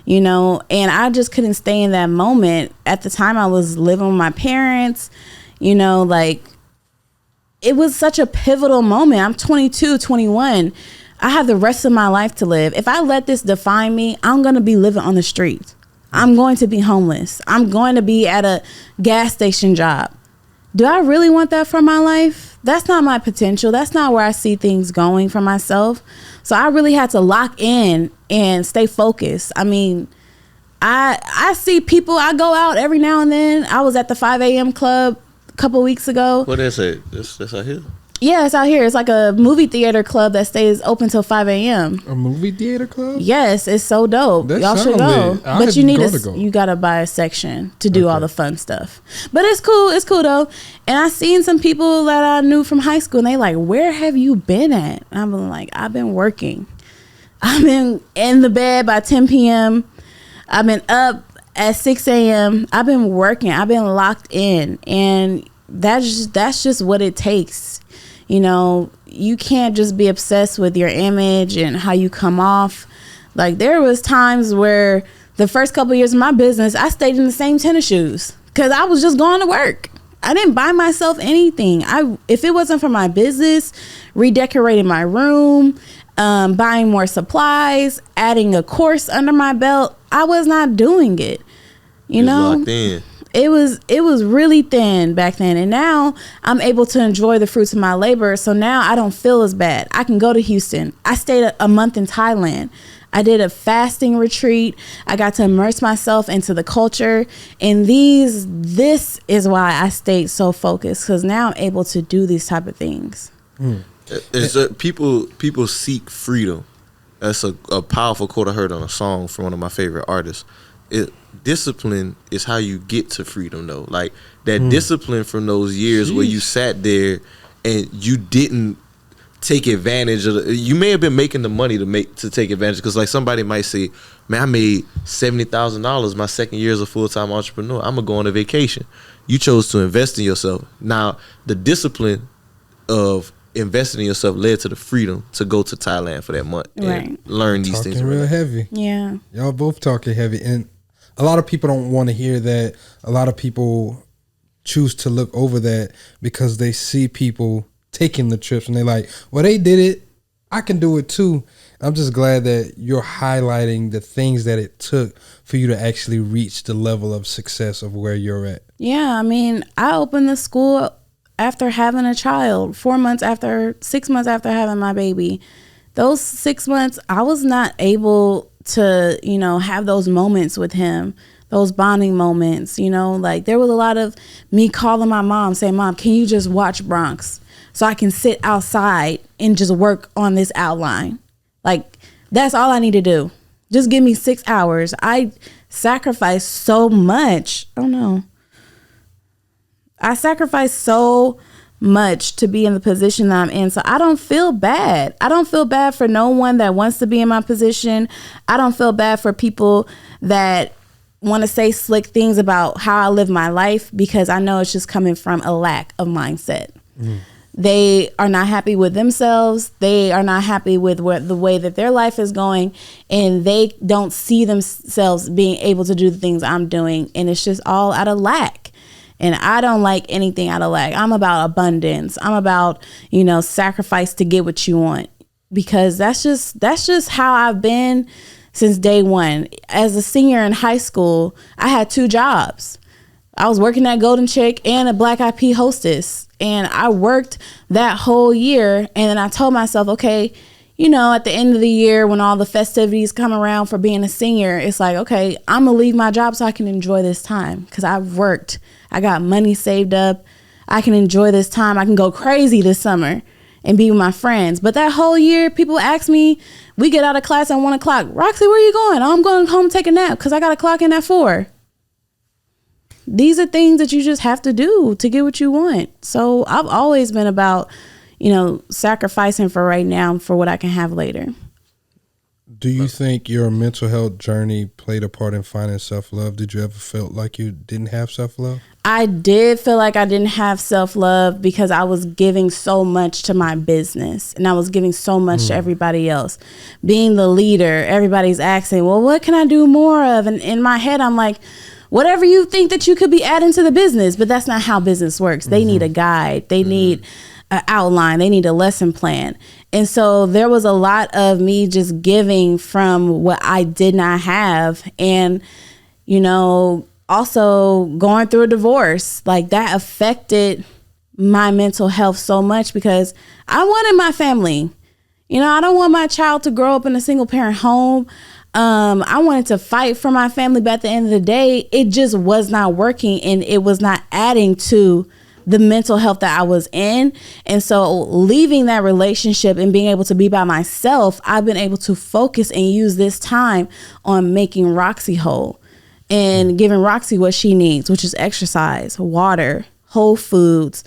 You know, and I just couldn't stay in that moment. At the time, I was living with my parents. You know, like, it was such a pivotal moment. I'm 22, 21. I have the rest of my life to live. If I let this define me, I'm going to be living on the streets. I'm going to be homeless. I'm going to be at a gas station job. Do I really want that for my life? That's not my potential. That's not where I see things going for myself. So I really had to lock in and stay focused. I mean, I see people, I go out every now and then. I was at the 5 a.m. club a couple weeks ago. What is it? That's out here? Yeah, it's out here. It's like a movie theater club that stays open till 5 a.m. A movie theater club? Yes, it's so dope. That Y'all should sounds go. lit. But you need go. you gotta buy a section to do all the fun stuff. But it's cool. It's cool though. And I seen some people that I knew from high school, and they like, where have you been at? And I'm like, I've been working. I've been in the bed by 10 p.m. I've been up at 6 a.m. I've been working. I've been locked in, and that's just what it takes. You know, you can't just be obsessed with your image and how you come off. Like, there was times where the first couple of years of my business, I stayed in the same tennis shoes because I was just going to work. I didn't buy myself anything. If it wasn't for my business, redecorating my room, buying more supplies, adding a course under my belt, I was not doing it. You know, locked in. It was really thin back then, and now I'm able to enjoy the fruits of my labor. So now I don't feel as bad. I can go to Houston. I stayed a month in Thailand. I did a fasting retreat. I got to immerse myself into the culture, and this is why I stayed so focused, because now I'm able to do these type of things. People seek freedom. That's a powerful quote I heard on a song from one of my favorite artists. Discipline is how you get to freedom, though. Like, that discipline from those years where you sat there and you didn't take advantage of you may have been making the money to take advantage, because like somebody might say, man, I made $70,000 my second year as a full-time entrepreneur. I'm gonna go on a vacation. You chose to invest in yourself. Now, the discipline of investing in yourself led to the freedom to go to Thailand for that month and learn these things. Talking real heavy. Yeah. Y'all both talking heavy. And a lot of people don't want to hear that. A lot of people choose to look over that because they see people taking the trips and they're like, well, they did it, I can do it too. I'm just glad that you're highlighting the things that it took for you to actually reach the level of success of where you're at. Yeah, I mean, I opened the school after having a child, 6 months after having my baby. Those 6 months, I was not able to, have those moments with him, those bonding moments, like there was a lot of me calling my mom saying, Mom, can you just watch Bronx so I can sit outside and just work on this outline? Like, that's all I need to do. Just give me 6 hours. I sacrificed so much. Oh no. I sacrificed so much to be in the position that I'm in. So I don't feel bad. I don't feel bad for no one that wants to be in my position. I don't feel bad for people that want to say slick things about how I live my life, because I know it's just coming from a lack of mindset. They are not happy with themselves. They are not happy with the way that their life is going, and they don't see themselves being able to do the things I'm doing. And it's just all out of lack. And I don't like anything out of lack. I'm about abundance. I'm about, sacrifice to get what you want, because that's just how I've been since day one. As a senior in high school, I had 2 jobs. I was working at Golden Chick and a Black Eyed Pea hostess. And I worked that whole year. And then I told myself, okay, at the end of the year, when all the festivities come around for being a senior, it's like, okay, I'm going to leave my job so I can enjoy this time, because I've worked. I got money saved up. I can enjoy this time. I can go crazy this summer and be with my friends. But that whole year, people ask me, we get out of class at 1 o'clock. Roxie, where are you going? Oh, I'm going home to take a nap because I got to clock in at 4. These are things that you just have to do to get what you want. So I've always been about, sacrificing for right now for what I can have later. Do you think your mental health journey played a part in finding self-love? Did you ever feel like you didn't have self-love? I did feel like I didn't have self-love because I was giving so much to my business, and I was giving so much to everybody else. Being the leader, everybody's asking, well, what can I do more of? And in my head, I'm like, whatever you think that you could be adding to the business, but that's not how business works. They need a guide. They need an outline. They need a lesson plan. And so there was a lot of me just giving from what I did not have. And, also going through a divorce, like that affected my mental health so much, because I wanted my family. I don't want my child to grow up in a single parent home. I wanted to fight for my family, but at the end of the day, it just was not working, and it was not adding to the mental health that I was in. And so leaving that relationship and being able to be by myself, I've been able to focus and use this time on making Roxie whole and giving Roxie what she needs, which is exercise, water, whole foods,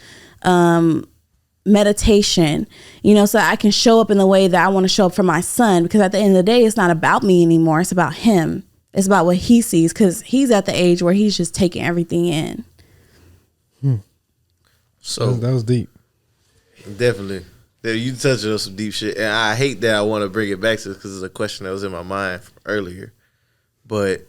meditation, so I can show up in the way that I want to show up for my son. Because at the end of the day, it's not about me anymore. It's about him. It's about what he sees, because he's at the age where he's just taking everything in. So that was deep. Definitely. You touched on some deep shit. And I hate that I want to bring it back to this, because it's a question that was in my mind from earlier. But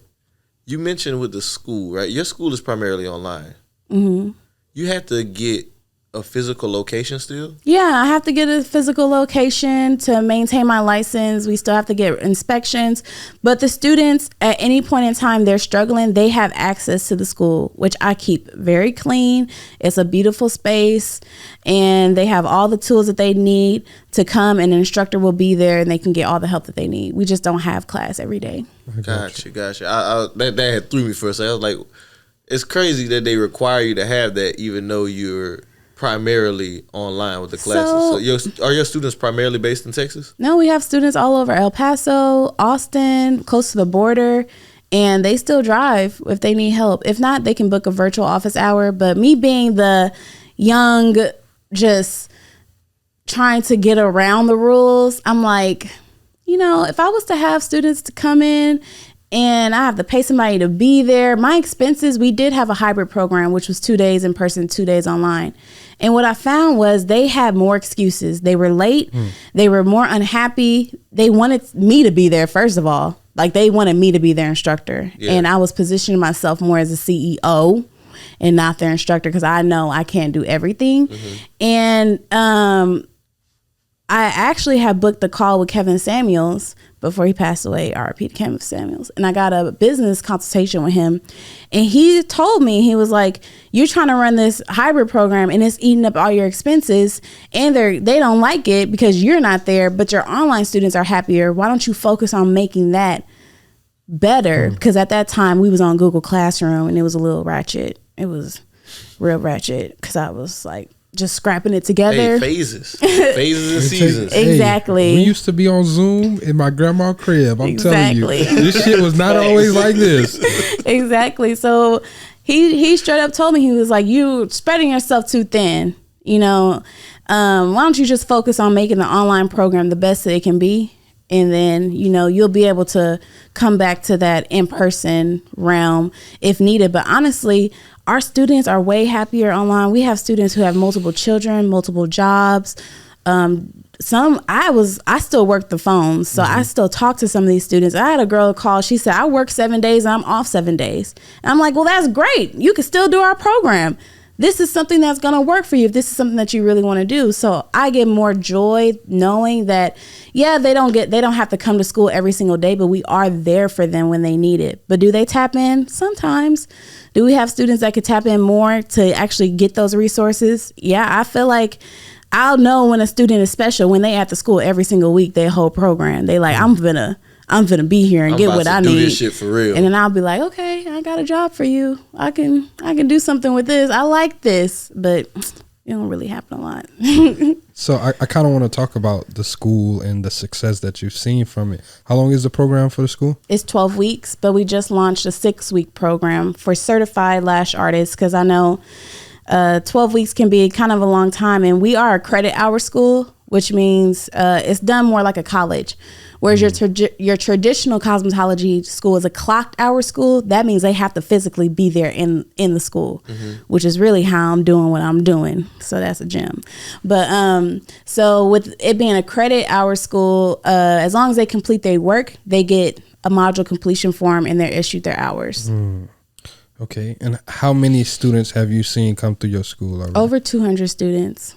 you mentioned with the school, right? Your school is primarily online. Mm-hmm. You have to get a physical location still? Yeah, I have to get a physical location to maintain my license. We still have to get inspections. But the students, at any point in time they're struggling, they have access to the school, which I keep very clean. It's a beautiful space, and they have all the tools that they need to come, and an instructor will be there, and they can get all the help that they need. We just don't have class every day. Gotcha. That had threw me for a second. I was like, it's crazy that they require you to have that, even though you're primarily online with the classes. So are your students primarily based in Texas? No, we have students all over El Paso, Austin, close to the border, and they still drive if they need help. If not, they can book a virtual office hour. But me being the young, just trying to get around the rules, I'm like, if I was to have students to come in and I have to pay somebody to be there, my expenses, we did have a hybrid program, which was 2 days in person, 2 days online. And what I found was they had more excuses. They were late. They were more unhappy. They wanted me to be there, first of all. Like, they wanted me to be their instructor. Yeah. And I was positioning myself more as a CEO and not their instructor, because I know I can't do everything. Mm-hmm. And I actually had booked the call with Kevin Samuels before he passed away, RIP to Kevin Samuels. And I got a business consultation with him. And he told me, he was like, you're trying to run this hybrid program and it's eating up all your expenses. And they don't like it because you're not there, but your online students are happier. Why don't you focus on making that better? Because at that time we was on Google Classroom and it was a little ratchet. It was real ratchet because I was like, just scrapping it together. Hey, phases and seasons. Exactly. We used to be on Zoom in my grandma's crib. I'm telling you, this shit was not always like this. Exactly. So he straight up told me, he was like, you spreading yourself too thin. You know, why don't you just focus on making the online program the best that it can be? And then, you know, you'll be able to come back to that in-person realm if needed. But honestly, our students are way happier online. We have students who have multiple children, multiple jobs. I still work the phones, so I still talk to some of these students. I had a girl call. She said, I work 7 days, I'm off 7 days. And I'm like, well, that's great. You can still do our program. This is something that's going to work for you if this is something that you really want to do. So I get more joy knowing that, yeah, they don't have to come to school every single day, but we are there for them when they need it. But do they tap in? Sometimes. Do we have students that could tap in more to actually get those resources? Yeah, I feel like I'll know when a student is special when they at the school every single week, their whole program. They like, I'm gonna be here and get what I need. Do this shit for real. And then I'll be like, okay, I got a job for you. I can do something with this. I like this, but it don't really happen a lot. So I kind of want to talk about the school and the success that you've seen from it. How long is the program for the school? It's 12 weeks, but we just launched a 6-week program for certified lash artists because I know 12 weeks can be kind of a long time. And we are a credit hour school, which means it's done more like a college. Whereas your traditional cosmetology school is a clocked hour school. That means they have to physically be there in the school, which is really how I'm doing what I'm doing. So that's a gem. But so with it being a credit hour school, as long as they complete their work, they get a module completion form and they're issued their hours. Okay. And how many students have you seen come through your school already? Over 200 students.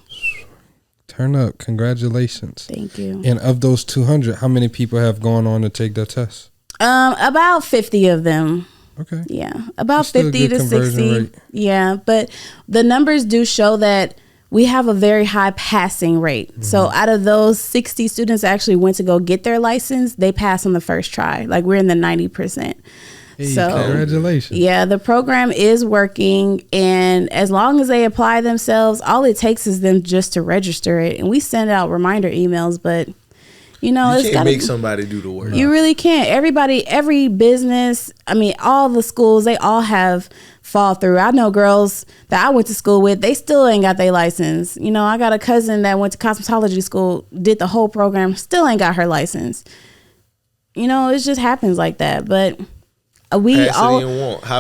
Turn up. Congratulations. Thank you. And of those 200, how many people have gone on to take their test? About 50 of them. Okay. Yeah. About Still a 50 good to 60. rate. Yeah. But the numbers do show that we have a very high passing rate. So out of those 60 students that actually went to go get their license, they passed on the first try. Like we're in the 90%. Hey, So congratulations. yeah, the program is working, and as long as they apply themselves, all it takes is them just to register it, and we send out reminder emails. But you know, You can't make somebody do the work. You really can't. Every business, I mean, all the schools, they all have fall through. I know girls that I went to school with, they still ain't got their license. You know, I got a cousin that went to cosmetology school, did the whole program, still ain't got her license. You know, it just happens like that. But how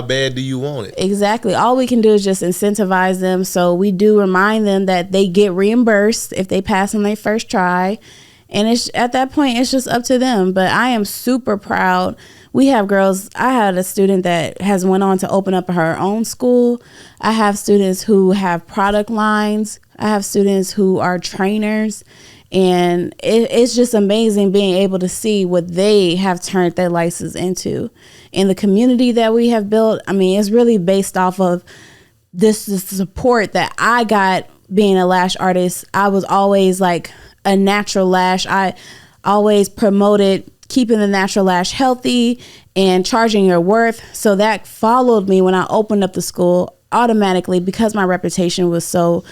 bad do you want it? Exactly. All we can do is just incentivize them. So we do remind them that they get reimbursed if they pass on their first try. And it's at that point, it's just up to them. But I am super proud. We have girls. I had a student that has went on to open up her own school. I have students who have product lines. I have students who are trainers. And it's just amazing being able to see what they have turned their license into. And the community that we have built, I mean, it's really based off of this support that I got being a lash artist. I was always like a natural lash. I always promoted keeping the natural lash healthy and charging your worth. So that followed me when I opened up the school automatically because my reputation was so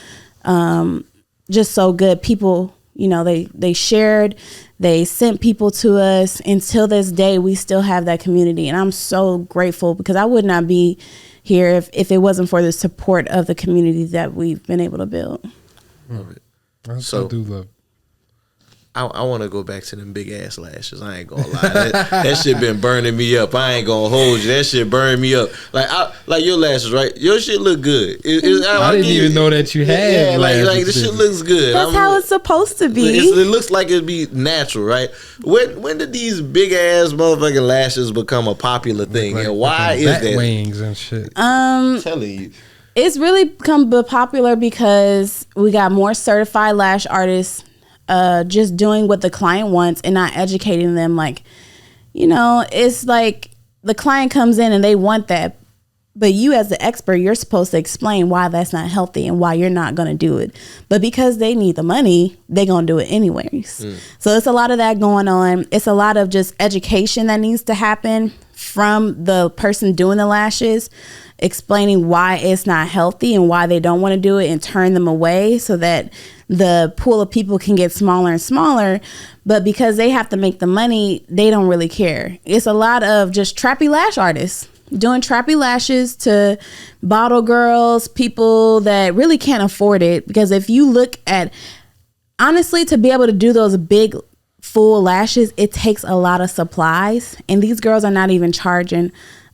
just so good. People, you know, they shared, they sent people to us. Until this day, we still have that community. And I'm so grateful because I would not be here if it wasn't for the support of the community that we've been able to build. Love it. I do love it. I want to go back to them big ass lashes. I ain't gonna lie, that shit been burning me up. I ain't gonna hold you. That shit burned me up. Like your lashes, right? Your shit look good. I didn't even know that you had. Yeah, like the shit looks good. That's how it's supposed to be. It looks like it'd be natural, right? When did these big ass motherfucking lashes become a popular thing, and why is that? Wings and shit. I'm telling you. It's really become popular because we got more certified lash artists. just doing what the client wants and not educating them. Like, it's like the client comes in and they want that, but you as the expert, you're supposed to explain why that's not healthy and why you're not going to do it. But because they need the money, they're going to do it anyways. So it's a lot of that going on. It's a lot of just education that needs to happen from the person doing the lashes, explaining why it's not healthy and why they don't want to do it and turn them away so that the pool of people can get smaller and smaller. But because they have to make the money, they don't really care. It's a lot of just trappy lash artists doing trappy lashes to bottle girls, people that really can't afford it. Because if you look at, honestly, to be able to do those big full lashes, it takes a lot of supplies. And these girls are not even charging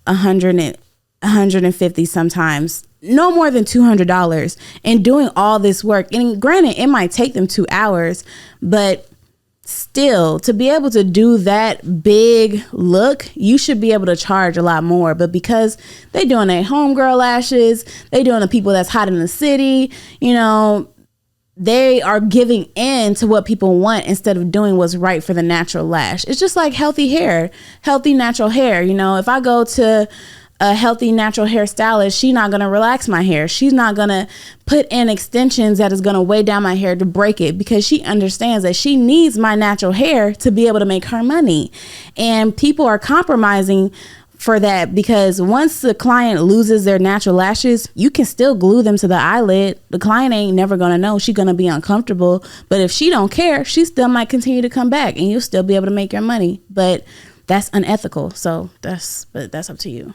$150 sometimes, no more than $200, and doing all this work. And granted, it might take them 2 hours, but still, to be able to do that big look, you should be able to charge a lot more. But because they doing their homegirl lashes, they doing the people that's hot in the city, they are giving in to what people want instead of doing what's right for the natural lash. It's just like healthy hair, healthy natural hair. If I go to a healthy natural hairstylist, she's not going to relax my hair. She's not going to put in extensions that is going to weigh down my hair to break it, because she understands that she needs my natural hair to be able to make her money. And people are compromising for that, because once the client loses their natural lashes, you can still glue them to the eyelid. The client ain't never going to know. She's going to be uncomfortable. But if she don't care, she still might continue to come back and you'll still be able to make your money. But that's unethical. So that's up to you.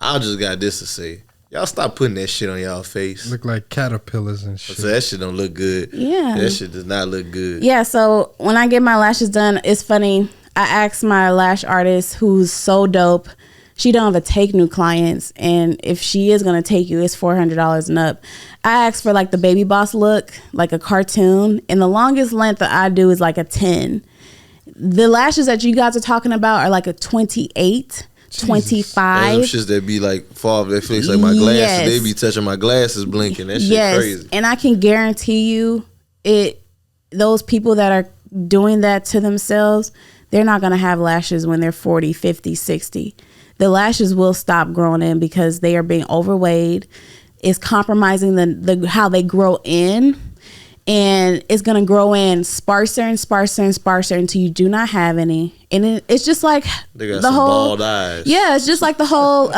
I just got this to say. Y'all stop putting that shit on y'all face. Look like caterpillars and shit. So that shit don't look good. Yeah. That shit does not look good. Yeah, so when I get my lashes done, it's funny. I asked my lash artist, who's so dope, she don't ever take new clients, and if she is going to take you, it's $400 and up. I asked for like the baby boss look, like a cartoon, and the longest length that I do is like a 10. The lashes that you guys are talking about are like a 28. Jesus. 25. Them shits that be like fall off their face like my glasses. Yes. They be touching my glasses blinking. That shit crazy. And I can guarantee you those people that are doing that to themselves, they're not going to have lashes when they're 40, 50, 60. The lashes will stop growing in because they are being overweighed. It's compromising the how they grow in. And it's going to grow in sparser and sparser and sparser until you do not have any. And it's just like they got the whole bald eyes. Yeah, it's just like the whole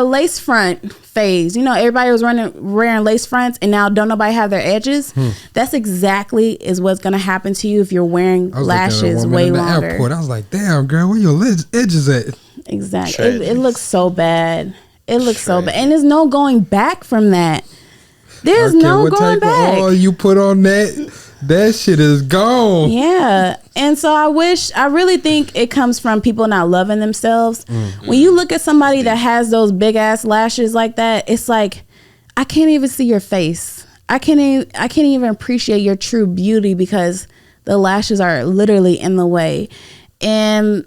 lace front phase. Everybody was wearing lace fronts, and now don't nobody have their edges. That's exactly is what's going to happen to you if you're wearing lashes way longer. Airport. I was like, damn, girl, where your edges at? Exactly. It looks so bad. It looks so bad. And there's no going back from that. There's no going back. Oh, you put on that shit is gone. Yeah. And so I really think it comes from people not loving themselves. When you look at somebody that has those big ass lashes like that, it's like, I can't even see your face. I can't even appreciate your true beauty because the lashes are literally in the way. And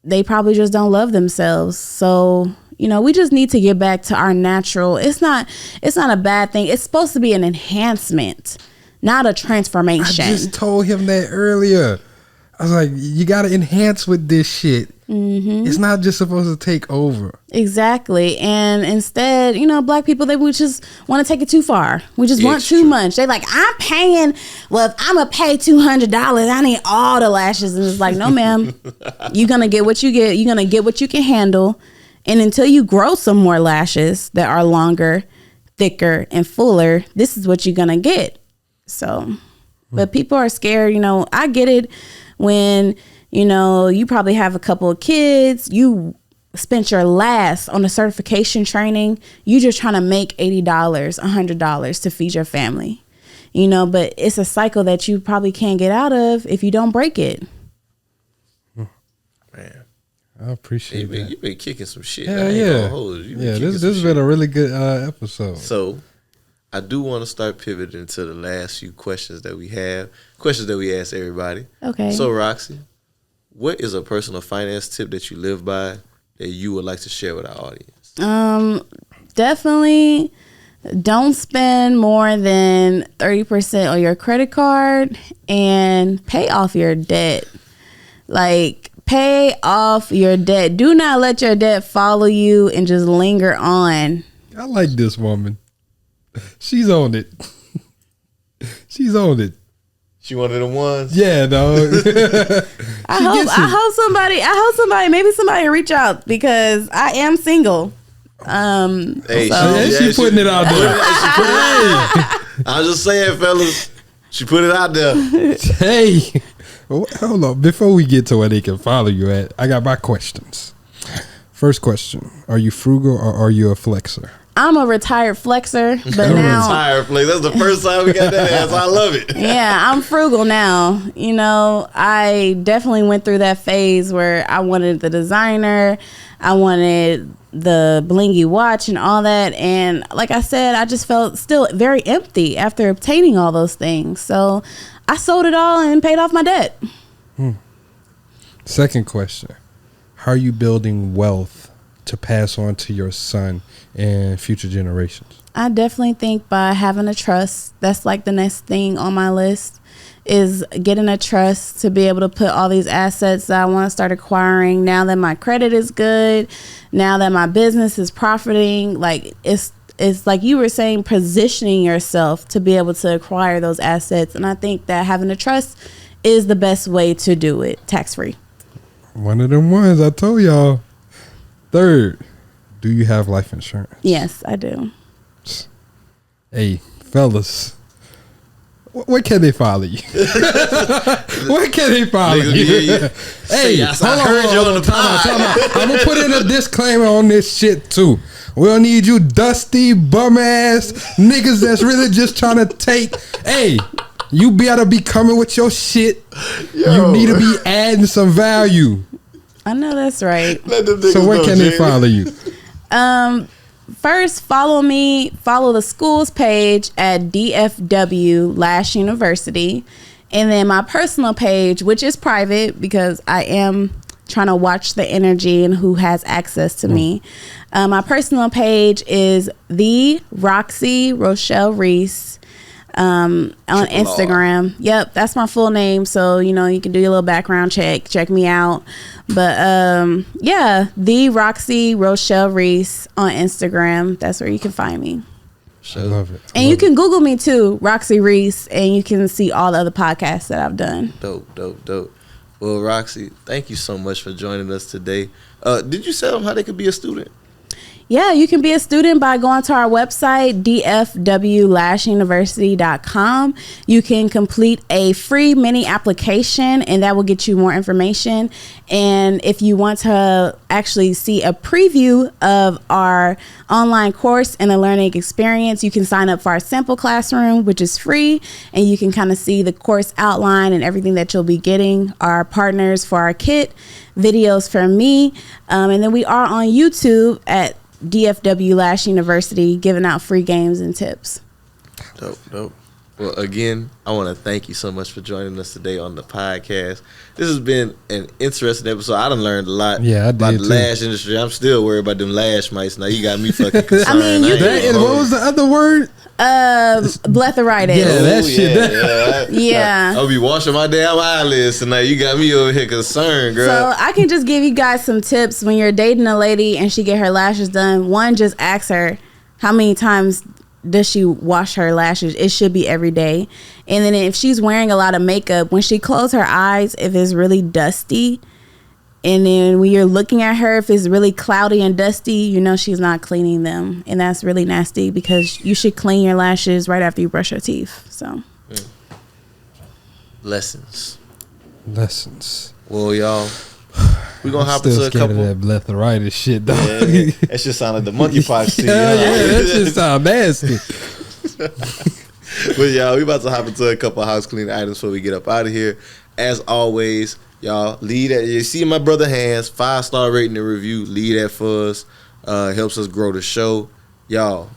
they probably just don't love themselves. So we just need to get back to our natural. It's not a bad thing. It's supposed to be an enhancement, not a transformation. I just told him that earlier. I was like, you got to enhance with this shit. Mm-hmm. It's not just supposed to take over. Exactly. And instead, black people, we just want to take it too far. We just want too much. They like, I'm paying, well, if I'm going to pay $200, I need all the lashes. And it's like, no, ma'am, you're going to get what you get. You're going to get what you can handle. And until you grow some more lashes that are longer, thicker, and fuller, this is what you're going to get. So, but people are scared. I get it when, you probably have a couple of kids. You spent your last on the certification training. You just trying to make $80, $100 to feed your family. But it's a cycle that you probably can't get out of if you don't break it. Man. I appreciate that. You've been kicking some shit. Yeah. This has been a really good episode. So, I do want to start pivoting to the last few questions that we have. Questions that we ask everybody. Okay. So, Roxie, what is a personal finance tip that you live by that you would like to share with our audience? Definitely don't spend more than 30% on your credit card, and pay off your debt. Like, pay off your debt. Do not let your debt follow you and just linger on. I like this woman. She's on it. She's on it. She one of the ones. Yeah, dog. I hope somebody, maybe somebody will reach out, because I am single. Hey, she putting it out there. I'm just saying, fellas. She put it out there. Hey, hold on. Before we get to where they can follow you at, I got my questions. First question: are you frugal or are you a flexor? I'm a retired flexor, but now retired flex. That's the first time we got that answer. I love it. Yeah, I'm frugal now. You know, I definitely went through that phase where I wanted the designer, I wanted the blingy watch and all that, and like I said, I just felt still very empty after obtaining all those things. So I sold it all and paid off my debt. Second question: how are you building wealth to pass on to your son and future generations? I definitely think by having a trust. That's like the next thing on my list, is getting a trust to be able to put all these assets that I want to start acquiring now that my credit is good, now that my business is profiting. Like, it's like you were saying, positioning yourself to be able to acquire those assets. And I think that having a trust is the best way to do it, tax-free. One of them ones I told y'all. Third, do you have life insurance? Yes, I do. Hey, fellas, where can they follow you? Where can they follow you? Hey, I heard you on the pod. I'm gonna put in a disclaimer on this shit too. We don't need you dusty bum ass niggas that's really just trying to take. Hey, you better be coming with your shit. Yo. You need to be adding some value. I know that's right. So where can they follow you? First, follow the school's page at DFW Lash University. And then my personal page, which is private because I am trying to watch the energy and who has access to me. My personal page is the Roxie Reese on Instagram. Yep, that's my full name. So, you know, you can do your little background check me out. But yeah, the Roxie Reese on Instagram. That's where you can find me. I love it. And you can Google me too, Roxie Reese, and you can see all the other podcasts that I've done. Dope. Well, Roxie, thank you so much for joining us today. Did you tell them how they could be a student? Yeah, you can be a student by going to our website, dfwlashuniversity.com. You can complete a free mini application, and that will get you more information. And if you want to actually see a preview of our online course and the learning experience, you can sign up for our sample classroom, which is free, and you can kind of see the course outline and everything that you'll be getting. Our partners for our kit, videos from me, and then we are on YouTube at DFW Lash University, giving out free games and tips. Dope. Well, again, I want to thank you so much for joining us today on the podcast. This has been an interesting episode. I done learned a lot about the lash industry. I'm still worried about them lash mites. Now you got me fucking concerned. I mean, what was the other word? Blepharitis. Yeah, that shit. Yeah. I'll be washing my damn eyelids tonight. You got me over here concerned, girl. So I can just give you guys some tips when you're dating a lady and she get her lashes done. One, just ask her how many times does she wash her lashes. It should be every day. And then if she's wearing a lot of makeup, when she closes her eyes, if it's really dusty, and then when you're looking at her, if it's really cloudy and dusty, you know she's not cleaning them. And that's really nasty because you should clean your lashes right after you brush your teeth. So Lessons. Well, y'all, we're going to hop into a couple. of that blepharitis shit, dog. Yeah, that shit sound like the monkeypox to you. Yeah, that shit sound nasty. But y'all, we about to hop into a couple of house cleaning items before we get up out of here. As always, y'all, leave that. You see my brother hands, 5-star rating and review. Leave that for us. Helps us grow the show. Y'all,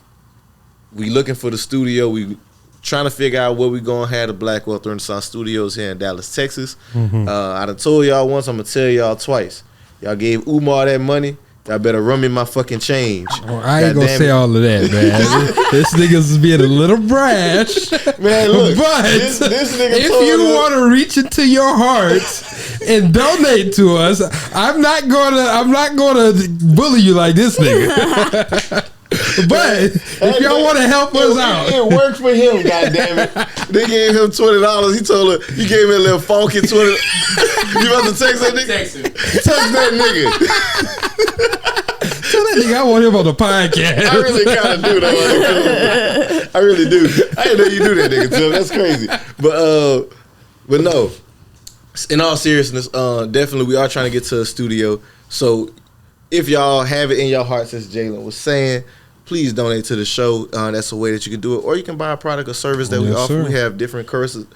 we looking for the studio. We trying to figure out where we gonna have the Black Wealth Renaissance Studios here in Dallas, Texas. I done told y'all once, I'm gonna tell y'all twice. Y'all gave Umar that money. Y'all better run me my fucking change. Well, I ain't gonna say all of that, man. This nigga's being a little brash. Man, look, but this nigga if told you us- want to reach into your heart and donate to us, I'm not gonna bully you like this nigga. But if y'all want to help us out, it worked for him. Goddammit, they gave him $20. He told her he gave me a little funky 20. You about to text that nigga? Text that nigga. tell that nigga I want him on the podcast. I really kind of do though. I really do. I didn't know you do that, nigga. Too. That's crazy. But no. In all seriousness, definitely we are trying to get to a studio. So if y'all have it in your hearts, as Jalen was saying, please donate to the show. That's a way that you can do it. Or you can buy a product or service that we offer. Sir. We have different courses,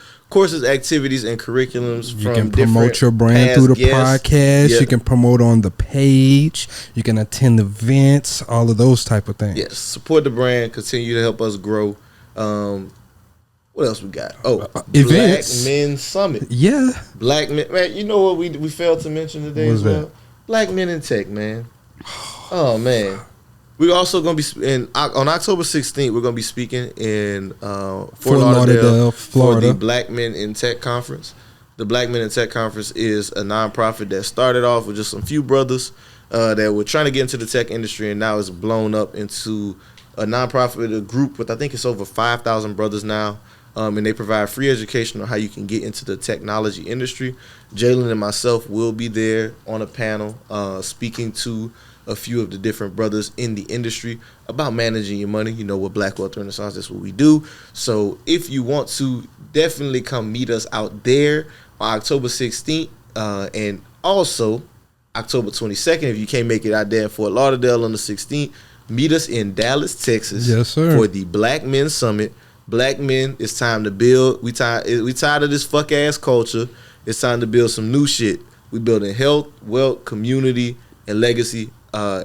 activities, and curriculums. You can promote your brand through the podcast. Yep. You can promote on the page. You can attend events, all of those type of things. Yes. Support the brand. Continue to help us grow. What else we got? Oh, events. Black Men Summit. Yeah. Black Men. Man, you know what we failed to mention today as well? Black Men in Tech, man. Oh, man. We're also going to be on October 16th. We're going to be speaking in Fort Lauderdale, Florida, for the Black Men in Tech Conference. The Black Men in Tech Conference is a nonprofit that started off with just some few brothers that were trying to get into the tech industry, and now it's blown up into a nonprofit, a group with I think it's over 5,000 brothers now, and they provide free education on how you can get into the technology industry. Jalen and myself will be there on a panel speaking to a few of the different brothers in the industry about managing your money. You know, with Black Wealth Renaissance, that's what we do. So if you want to, definitely come meet us out there on October 16th and also October 22nd. If you can't make it out there in Fort Lauderdale on the 16th, meet us in Dallas, Texas. Yes, sir. For the Black Men Summit. Black men, it's time to build. We tired of this fuck ass culture. It's time to build some new shit. We building health, wealth, community, and legacy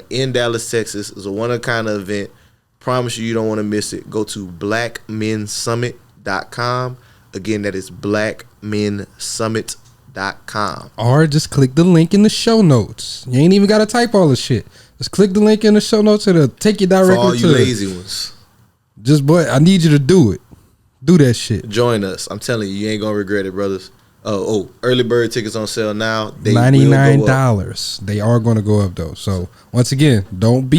in Dallas, Texas. It's a one-of-a-kind event. Promise you don't want to miss it. Go to blackmensummit.com. Again, that is blackmensummit.com. Or just click the link in the show notes. You ain't even got to type all the shit. Just click the link in the show notes and it'll take you directly to For all you lazy ones. I need you to do it. Do that shit. Join us. I'm telling you, you ain't going to regret it, brothers. Early bird tickets on sale now. They $99. They are going to go up though. So once again, don't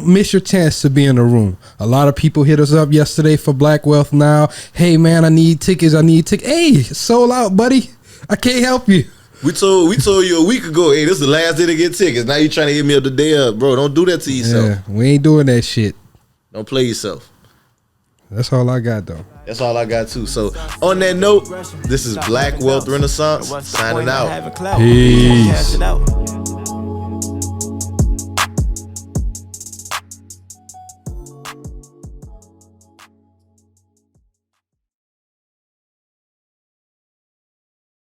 miss your chance to be in the room. A lot of people hit us up yesterday for Black Wealth Now. Hey man, I need tickets. Hey, sold out, buddy. I can't help you. We told you a week ago, hey, this is the last day to get tickets. Now you trying to hit me up the day up, bro. Don't do that to yourself. Yeah, we ain't doing that shit. Don't play yourself. That's all I got though. That's all I got too. So on that note, this is Black Wealth Renaissance signing out. Peace.